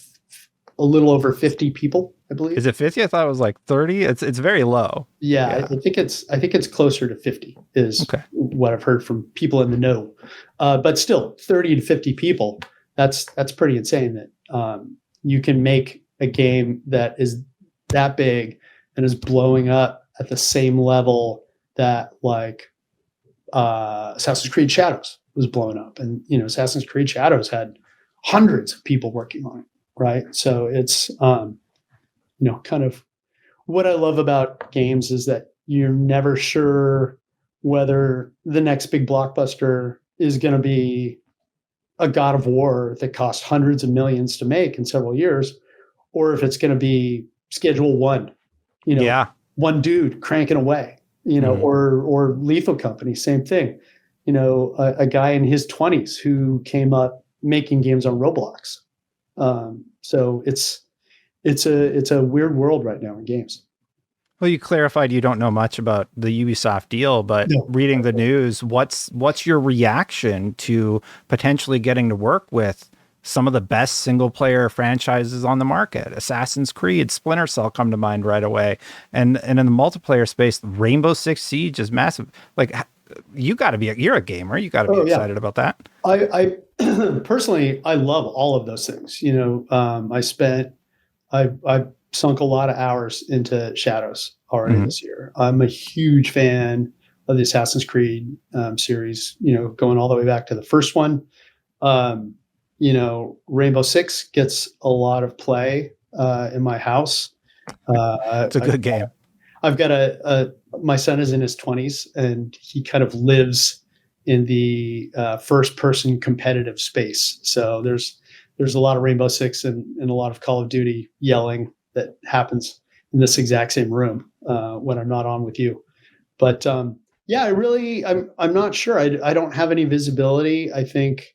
Speaker 2: a little over 50 people, I believe.
Speaker 1: Is it 50? I thought it was like 30. It's very low.
Speaker 2: Yeah. I think it's closer to 50 is what I've heard from people in the know. But still 30 to 50 people, that's pretty insane that you can make a game that is that big and is blowing up at the same level that like Assassin's Creed Shadows was blowing up. And, Assassin's Creed Shadows had hundreds of people working on it, right? So it's, kind of what I love about games is that you're never sure whether the next big blockbuster is going to be a God of War that cost hundreds of millions to make in several years, or if it's going to be Schedule One, one dude cranking away, or Lethal Company, same thing. A guy in his 20s who came up making games on Roblox. So it's a weird world right now in games.
Speaker 1: Well, you clarified you don't know much about the Ubisoft deal, but reading the news, what's your reaction to potentially getting to work with some of the best single player franchises on the market? Assassin's Creed, Splinter Cell come to mind right away. And in the multiplayer space, Rainbow Six Siege is massive. Like, you're a gamer. You got to be excited about that.
Speaker 2: I personally, I love all of those things. I've sunk a lot of hours into Shadows already this year. I'm a huge fan of the Assassin's Creed series, going all the way back to the first one. Rainbow Six gets a lot of play in my house.
Speaker 1: It's a good game.
Speaker 2: I've got my son is in his 20s and he kind of lives in the first person competitive space. So there's a lot of Rainbow Six and a lot of Call of Duty yelling that happens in this exact same room when I'm not on with you. But I'm not sure. I don't have any visibility. I think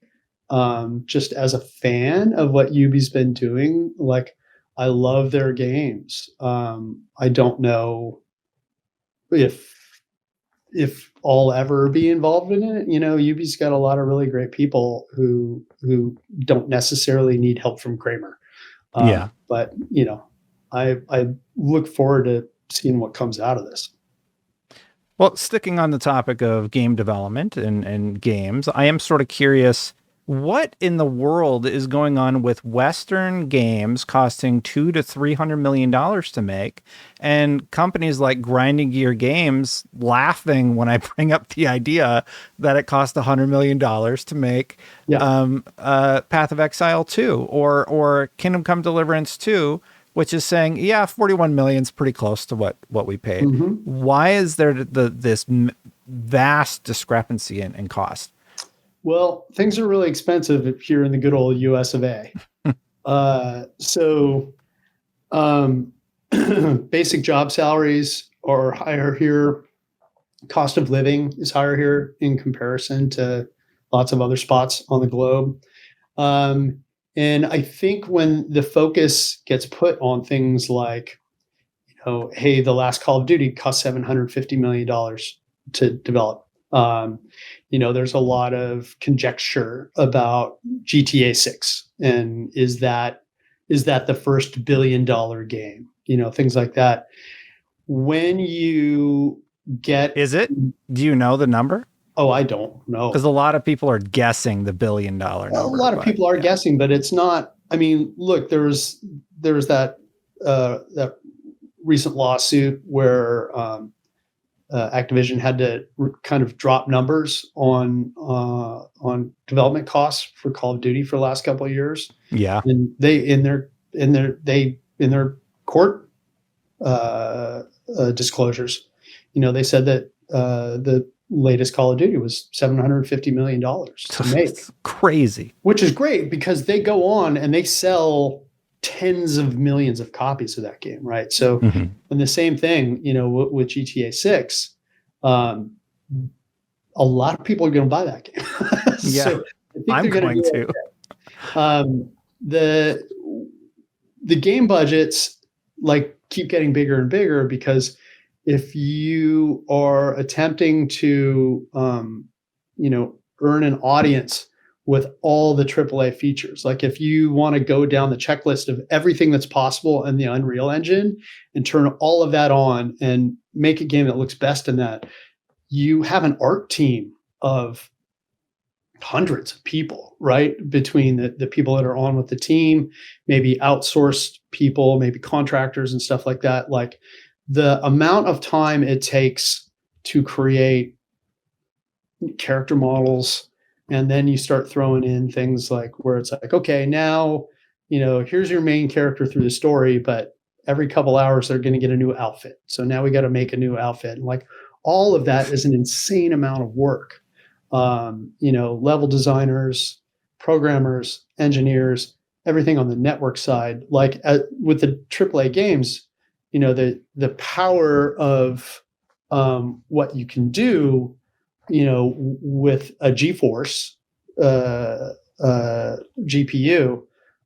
Speaker 2: just as a fan of what Ubi's been doing, like I love their games. I don't know if I'll ever be involved in it. Ubi's got a lot of really great people who don't necessarily need help from Kramer. But I look forward to seeing what comes out of this.
Speaker 1: Well, sticking on the topic of game development and games, I am sort of curious, what in the world is going on with Western games costing $200 to $300 million to make, and companies like Grinding Gear Games laughing when I bring up the idea that it cost $100 million to make Path of Exile 2 or Kingdom Come Deliverance 2, which is saying, 41 million is pretty close to what we paid. Why is there this vast discrepancy in cost?
Speaker 2: Well, things are really expensive here in the good old US of A. Basic job salaries are higher here. Cost of living is higher here in comparison to lots of other spots on the globe. And I think when the focus gets put on things like, hey, the last Call of Duty cost $750 million to develop. There's a lot of conjecture about GTA 6 and is that the first $1 billion game? Things like that. When you get,
Speaker 1: is it? Do you know the number?
Speaker 2: Oh, I don't know.
Speaker 1: Because a lot of people are guessing the $1 billion number.
Speaker 2: A lot of people are guessing, but it's not. I mean, look, there was that recent lawsuit where Activision had to kind of drop numbers on development costs for Call of Duty for the last couple of years.
Speaker 1: Yeah,
Speaker 2: and they in their court disclosures, they said that the latest Call of Duty was $750 million to make.
Speaker 1: It's crazy.
Speaker 2: Which is great because they go on and they sell tens of millions of copies of that game, right? So, and the same thing, with GTA 6, a lot of people are going to buy that game.
Speaker 1: So I'm going to.
Speaker 2: The game budgets keep getting bigger and bigger because if you are attempting to, earn an audience with all the AAA features, like if you want to go down the checklist of everything that's possible in the Unreal Engine and turn all of that on and make a game that looks best in that, you have an art team of hundreds of people, right? Between the people that are on with the team, maybe outsourced people, maybe contractors and stuff like that. Like the amount of time it takes to create character models, and then you start throwing in things like where it's like, okay, now, here's your main character through the story, but every couple hours they're going to get a new outfit. So now we got to make a new outfit. And like all of that is an insane amount of work. Level designers, programmers, engineers, everything on the network side. Like with the AAA games, the power of what you can do, with a GeForce GPU,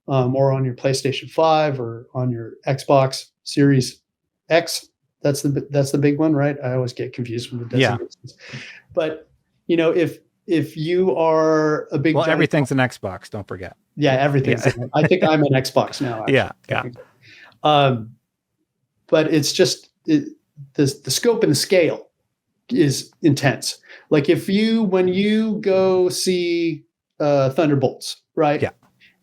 Speaker 2: or on your PlayStation 5 or on your Xbox Series X. That's the big one, right? I always get confused with the designations. Yeah. But if you are a big
Speaker 1: everything's an Xbox, don't forget.
Speaker 2: Yeah, everything's. Yeah. I think I'm an Xbox now. Actually. Yeah. But it's just the scope and the scale is intense. Like when you go see Thunderbolts, right?
Speaker 1: Yeah.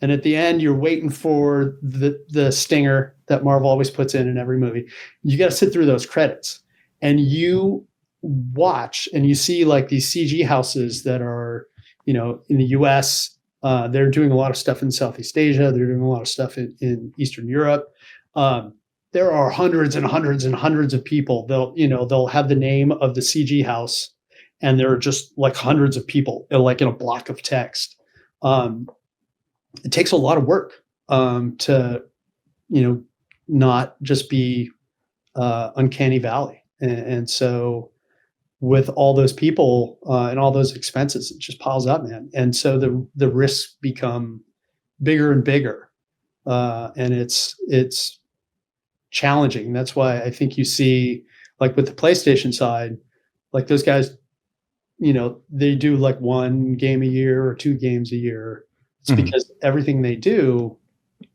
Speaker 2: And at the end, you're waiting for the stinger that Marvel always puts in every movie. You got to sit through those credits, and you watch and you see like these CG houses that are, in the US. They're doing a lot of stuff in Southeast Asia. They're doing a lot of stuff in Eastern Europe. There are hundreds and hundreds and hundreds of people. They'll have the name of the CG house, and there are just like hundreds of people, like in a block of text. It takes a lot of work to, not just be uncanny valley. And so with all those people and all those expenses, it just piles up, man. And so the risks become bigger and bigger. And it's challenging. That's why I think you see, like with the PlayStation side, like those guys, they do like one game a year or 2 games a year. It's because everything they do,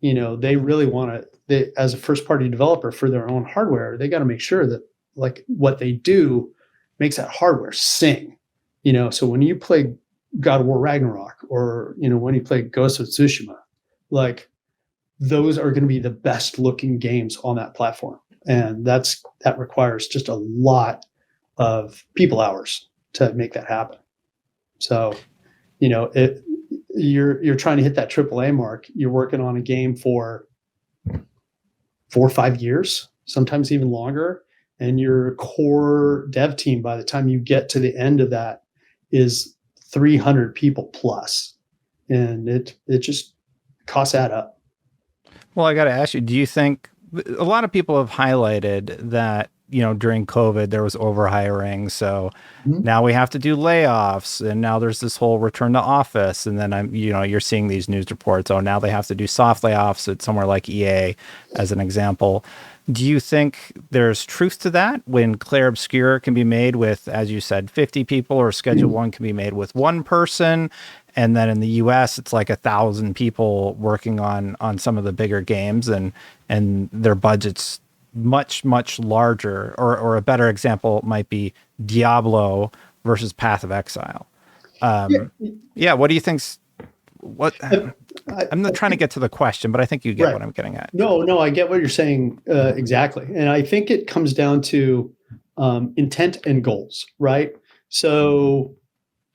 Speaker 2: they really want to, as a first party developer for their own hardware, they got to make sure that like what they do makes that hardware sing. So when you play God of War Ragnarok, or, when you play Ghost of Tsushima, like those are going to be the best looking games on that platform. And that requires just a lot of people hours to make that happen. So, you're trying to hit that AAA mark. You're working on a game for 4 or 5 years, sometimes even longer. And your core dev team, by the time you get to the end of that, is 300 people plus. And it just costs add up.
Speaker 1: Well, I got to ask you, do you think a lot of people have highlighted that, during COVID, there was overhiring. So now we have to do layoffs, and now there's this whole return to office. And then you're seeing these news reports. Oh, now they have to do soft layoffs at somewhere like EA, as an example. Do you think there's truth to that when Clair Obscur can be made with, as you said, 50 people, or Schedule 1 can be made with 1 person? And then in the US, it's like 1,000 people working on some of the bigger games, and their budget's much, much larger. Or a better example might be Diablo versus Path of Exile. What do you think's what? I'm not trying to get to the question, but I think you get what I'm getting at.
Speaker 2: No, I get what you're saying exactly. And I think it comes down to intent and goals, right? So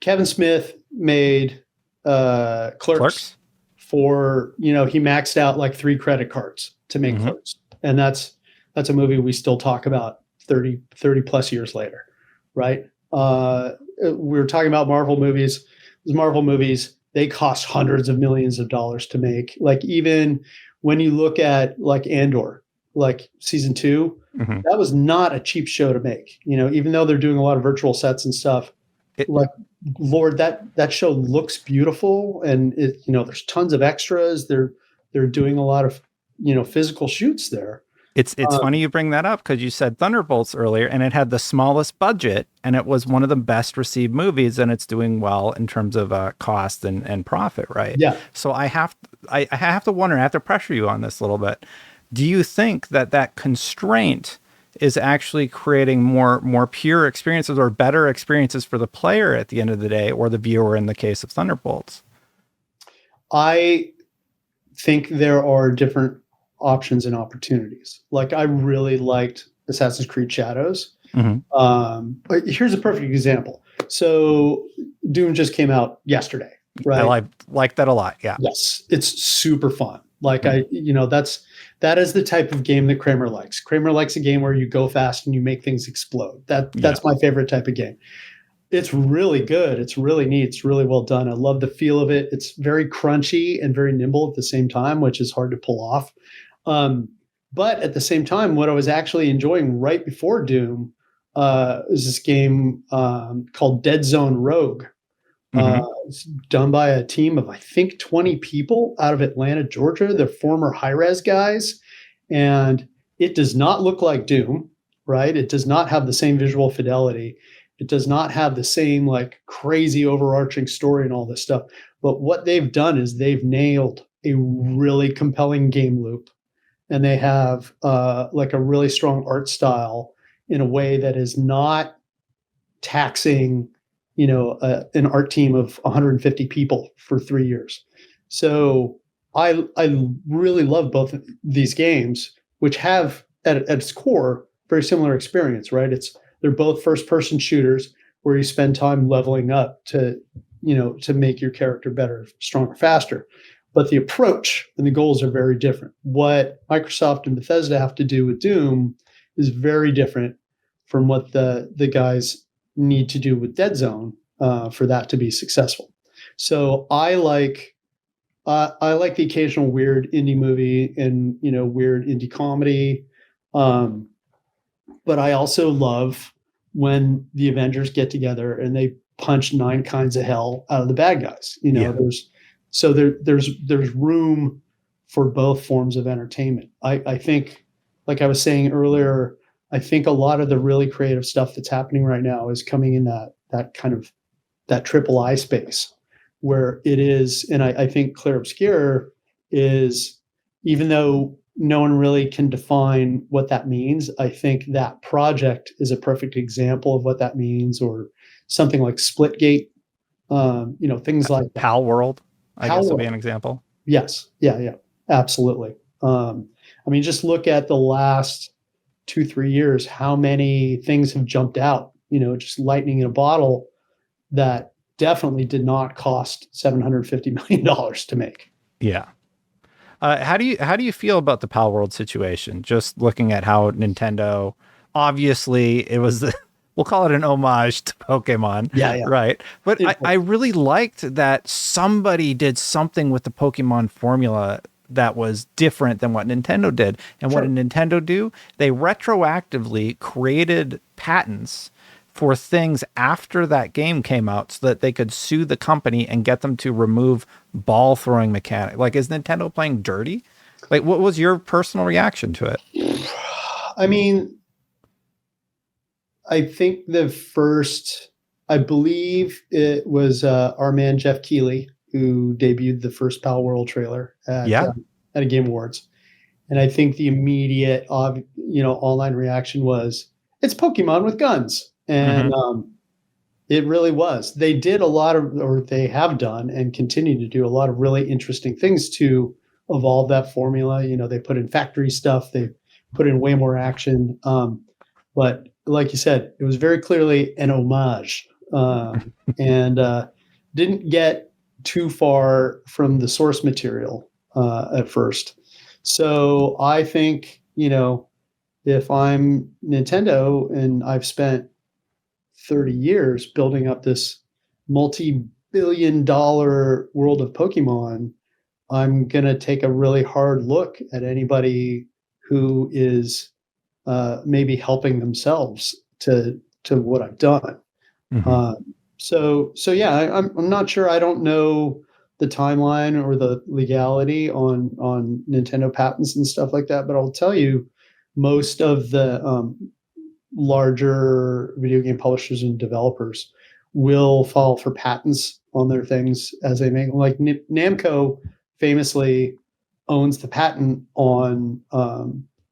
Speaker 2: Kevin Smith made Clerks for, he maxed out like 3 credit cards to make Clerks. And that's a movie we still talk about 30 plus years later, right? We were talking about Marvel movies. Those Marvel movies, they cost hundreds of millions of dollars to make. Like even when you look at like Andor, like season 2, that was not a cheap show to make. Even though they're doing a lot of virtual sets and stuff, Lord, that show looks beautiful, and there's tons of extras. They're doing a lot of physical shoots there.
Speaker 1: It's funny you bring that up, because you said Thunderbolts earlier, and it had the smallest budget, and it was one of the best received movies, and it's doing well in terms of cost and profit, right?
Speaker 2: Yeah.
Speaker 1: So I have to wonder, I have to pressure you on this a little bit. Do you think that constraint is actually creating more pure experiences or better experiences for the player at the end of the day, or the viewer in the case of Thunderbolts?
Speaker 2: I think there are different options and opportunities. Like, I really liked Assassin's Creed Shadows. But here's a perfect example. So Doom just came out yesterday, right?
Speaker 1: I like that a lot. Yeah.
Speaker 2: Yes, it's super fun. Like, that is the type of game that Kramer likes. Kramer likes a game where you go fast and you make things explode. That's my favorite type of game. It's really good. It's really neat. It's really well done. I love the feel of it. It's very crunchy and very nimble at the same time, which is hard to pull off. But at the same time, what I was actually enjoying right before Doom is this game called Dead Zone Rogue. It's done by a team of, I think, 20 people out of Atlanta, Georgia. They're former Hi-Rez guys. And it does not look like Doom, right? It does not have the same visual fidelity. It does not have the same like crazy overarching story and all this stuff. But what they've done is they've nailed a really compelling game loop. And they have like a really strong art style in a way that is not taxing, an art team of 150 people for 3 years. So I really love both of these games, which have at its core very similar experience, right? They're both first-person shooters where you spend time leveling up to make your character better, stronger, faster. But the approach and the goals are very different. What Microsoft and Bethesda have to do with Doom is very different from what the guys need to do with Dead Zone for that to be successful. So I like the occasional weird indie movie and weird indie comedy, but I also love when the Avengers get together and they punch 9 kinds of hell out of the bad guys. There's room for both forms of entertainment. I think, like I was saying earlier, I think a lot of the really creative stuff that's happening right now is coming in that kind of that triple I space where it is. And I think Clair Obscur is, even though no one really can define what that means, I think that project is a perfect example of what that means, or something like Splitgate, things like
Speaker 1: Palworld, I guess would be an example.
Speaker 2: Yes. Yeah. Absolutely. Just look at the last 2-3 years, how many things have jumped out, just lightning in a bottle that definitely did not cost $750 million to make.
Speaker 1: Yeah. How do you feel about the Palworld situation? Just looking at how Nintendo, obviously it was we'll call it an homage to Pokemon.
Speaker 2: Yeah.
Speaker 1: Right. But I really liked that somebody did something with the Pokemon formula that was different than what Nintendo did. And what did Nintendo do? They retroactively created patents for things after that game came out so that they could sue the company and get them to remove ball throwing mechanic. Like, is Nintendo playing dirty? Like, what was your personal reaction to it?
Speaker 2: I think I believe it was our man Jeff Keighley who debuted the first Palworld trailer at a Game Awards. And I think the immediate online reaction was, it's Pokemon with guns. And it really was. They did they have done and continue to do a lot of really interesting things to evolve that formula. They put in factory stuff, they put in way more action. But like you said, it was very clearly an homage, and didn't get too far from the source material at first. So I think, if I'm Nintendo and I've spent 30 years building up this multi-billion-dollar world of Pokemon, I'm going to take a really hard look at anybody who is maybe helping themselves to what I've done. So yeah, I'm not sure. I don't know the timeline or the legality on Nintendo patents and stuff like that, but I'll tell you, most of the larger video game publishers and developers will file for patents on their things as they make. Like Namco famously owns the patent on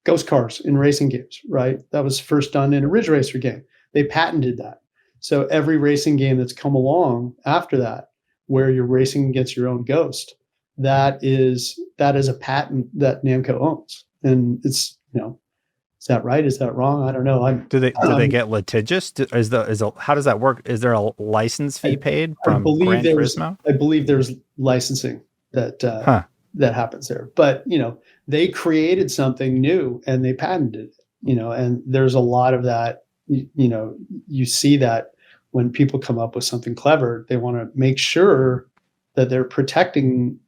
Speaker 2: ghost cars in racing games, right? That was first done in a Ridge Racer game. They patented that. So every racing game that's come along after that, where you're racing against your own ghost, that is a patent that Namco owns. And it's, is that right? Is that wrong? I don't know.
Speaker 1: Do they get litigious? How does that work? Is there a license fee paid from Gran Turismo?
Speaker 2: I believe there's licensing that happens there. But they created something new and they patented it. And there's a lot of that. You see that when people come up with something clever, they want to make sure that they're protecting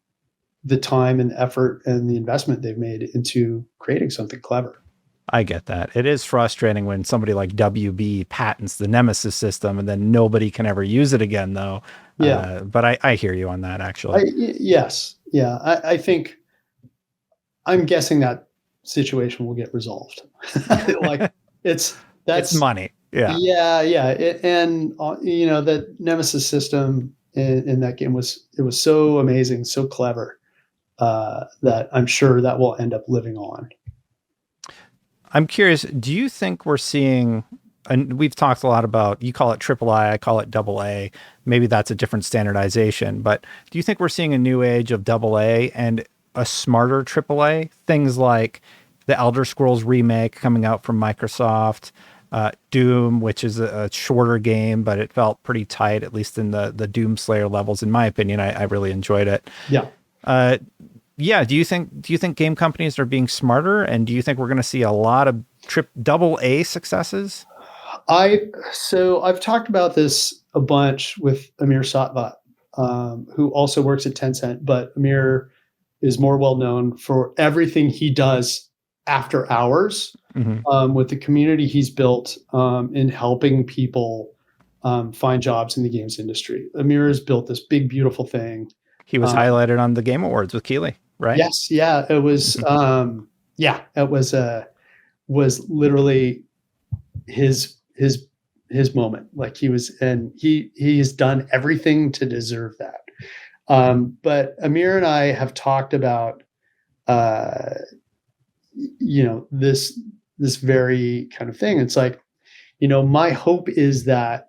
Speaker 2: the time and effort and the investment they've made into creating something clever.
Speaker 1: I get that. It is frustrating when somebody like WB patents the Nemesis system and then nobody can ever use it again, though.
Speaker 2: Yeah.
Speaker 1: But I hear you on that, actually.
Speaker 2: Yes. Yeah. I think I'm guessing that situation will get resolved. That's
Speaker 1: money. Yeah.
Speaker 2: Yeah. That Nemesis system in that game was so amazing, so clever, that I'm sure that will end up living on.
Speaker 1: I'm curious, do you think we're seeing, and we've talked a lot about, you call it AAA, I call it AA, maybe that's a different standardization, but do you think we're seeing a new age of AA and a smarter AAA? Things like the Elder Scrolls remake coming out from Microsoft, Doom, which is a shorter game, but it felt pretty tight, at least in the Doom Slayer levels. In my opinion, I really enjoyed it.
Speaker 2: Yeah.
Speaker 1: Do you think game companies are being smarter, and do you think we're going to see a lot of AA successes?
Speaker 2: I've talked about this a bunch with Amir Satvat, who also works at Tencent, but Amir is more well known for everything he does after hours, with the community he's built in helping people find jobs in the games industry. Amir has built this big, beautiful thing.
Speaker 1: He was highlighted on the Game Awards with Keeley, right?
Speaker 2: Yes. Yeah. It was, it was literally his moment. Like he's done everything to deserve that. But Amir and I have talked about, this very kind of thing. It's like, my hope is that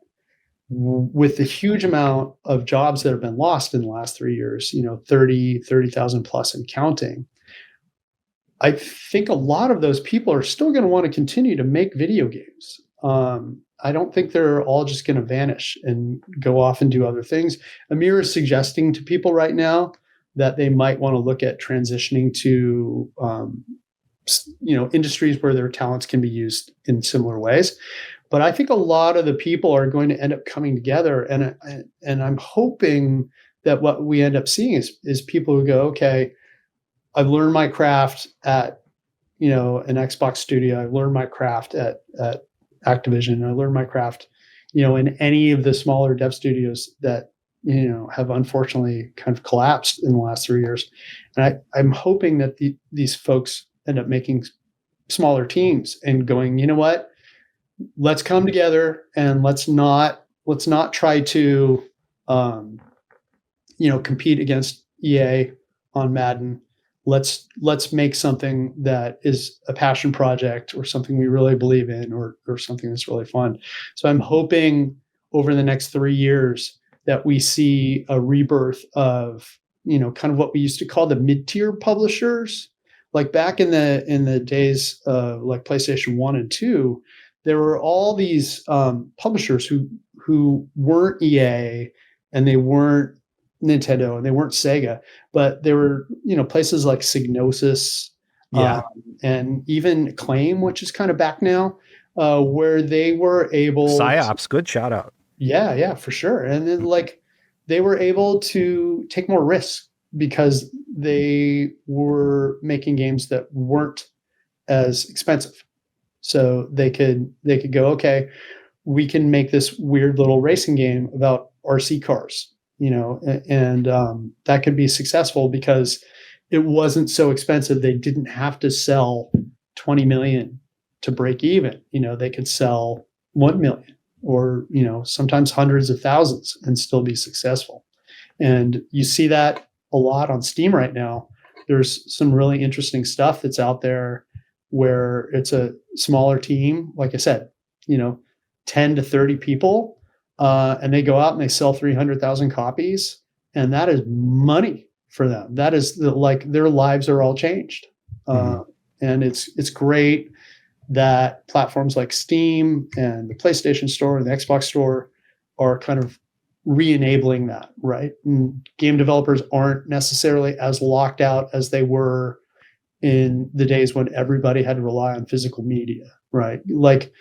Speaker 2: with the huge amount of jobs that have been lost in the last 3 years, 30,000 plus and counting, I think a lot of those people are still going to want to continue to make video games. I don't think they're all just going to vanish and go off and do other things. Amir is suggesting to people right now that they might want to look at transitioning to, industries where their talents can be used in similar ways. But I think a lot of the people are going to end up coming together, and I'm hoping that what we end up seeing is people who go, okay, I've learned my craft at an Xbox studio, I've learned my craft at Activision, I learned my craft, in any of the smaller dev studios that have unfortunately kind of collapsed in the last 3 years, and I'm hoping that these folks end up making smaller teams and going, you know what? Let's come together and let's not try to, compete against EA on Madden. Let's make something that is a passion project or something we really believe in or something that's really fun. So I'm hoping over the next 3 years that we see a rebirth of, kind of what we used to call the mid-tier publishers. Like back in the days of like PlayStation 1 and 2, there were all these publishers who weren't EA and they weren't Nintendo and they weren't Sega, but there were places like Psygnosis, and even Acclaim, which is kind of back now, where they were able
Speaker 1: PsyOps, good shout out.
Speaker 2: Yeah, for sure. And then they were able to take more risks because they were making games that weren't as expensive. So they could go, okay, we can make this weird little racing game about RC cars, and that could be successful because it wasn't so expensive. They didn't have to sell 20 million to break even. They could sell 1 million or, sometimes hundreds of thousands and still be successful. And you see that a lot on Steam right now. There's some really interesting stuff that's out there where it's a smaller team, like I said, 10 to 30 people, and they go out and they sell 300,000 copies, and that is money for them. That is their lives are all changed. And it's great that platforms like Steam and the PlayStation Store and the Xbox Store are kind of re-enabling that, right? And game developers aren't necessarily as locked out as they were in the days when everybody had to rely on physical media, right? Like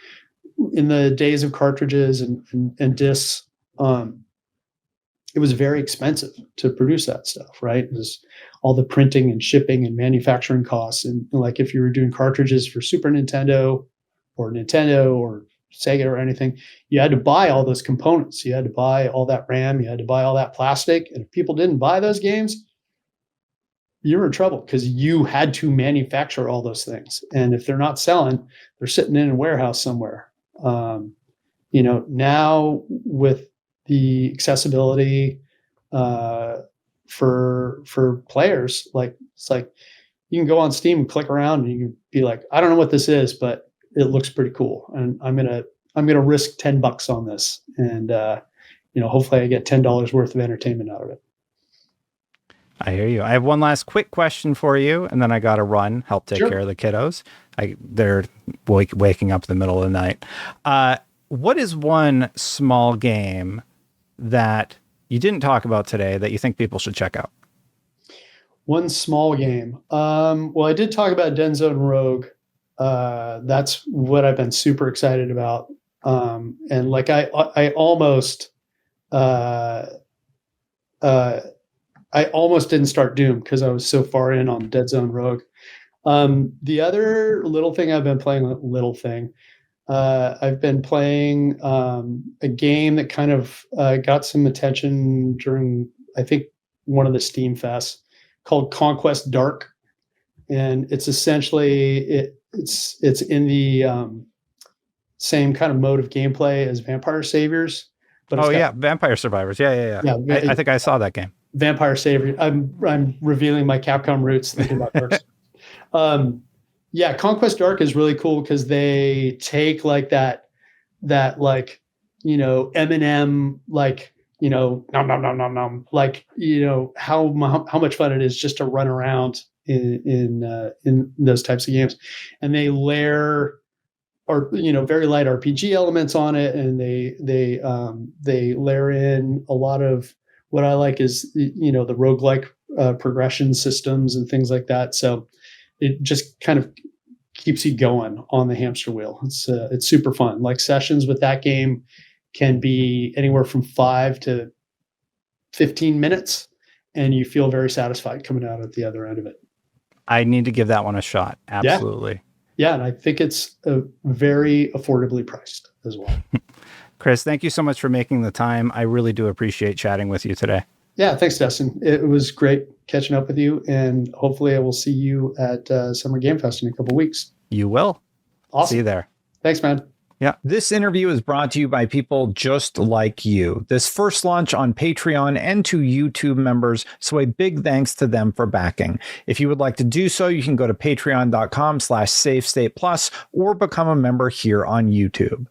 Speaker 2: in the days of cartridges and discs, it was very expensive to produce that stuff, right? It was all the printing and shipping and manufacturing costs. And like if you were doing cartridges for Super Nintendo or Sega or anything, you had to buy all those components. You had to buy all that RAM. You had to buy all that plastic. And if people didn't buy those games, you were in trouble because you had to manufacture all those things. And if they're not selling, they're sitting in a warehouse somewhere. Now with the accessibility for players, like it's like you can go on Steam and click around and you can be like, I don't know what this is, but it looks pretty cool, and I'm gonna risk $10 on this, and hopefully I get $10 worth of entertainment out of it.
Speaker 1: I hear you. I have one last quick question for you, and then I got to help take care of the kiddos. They're waking up in the middle of the night. What is one small game that you didn't talk about today that you think people should check out?
Speaker 2: One small game. Well, I did talk about Denzone Rogue. That's what I've been super excited about. And like I almost didn't start Doom because I was so far in on Denzone Rogue. The other little thing I've been playing, I've been playing a game that kind of got some attention during, I think, one of the Steam Fests, called Conquest Dark, and it's essentially it's in the same kind of mode of gameplay as Vampire Saviors. But
Speaker 1: Vampire Survivors. Yeah. I think I saw that game.
Speaker 2: Vampire Saviors. I'm revealing my Capcom roots thinking about Dark. Conquest Dark is really cool because they take like that like Eminem nom nom nom nom nom, like how much fun it is just to run around in those types of games, and they layer very light RPG elements on it, and they layer in a lot of what I like is the roguelike progression systems and things like that. So it just kind of keeps you going on the hamster wheel. It's super fun. Like sessions with that game can be anywhere from 5 to 15 minutes, and you feel very satisfied coming out at the other end of it.
Speaker 1: I need to give that one a shot. Absolutely.
Speaker 2: Yeah, and I think it's very affordably priced as well.
Speaker 1: Chris, thank you so much for making the time. I really do appreciate chatting with you today.
Speaker 2: Yeah, thanks, Dustin. It was great catching up with you, and hopefully I will see you at Summer Game Fest in a couple weeks.
Speaker 1: You will.
Speaker 2: Awesome.
Speaker 1: See you there.
Speaker 2: Thanks, man.
Speaker 1: Yeah. This interview is brought to you by people just like you. This first launch on Patreon and to YouTube members, so a big thanks to them for backing. If you would like to do so, you can go to patreon.com/SafeStatePlus or become a member here on YouTube.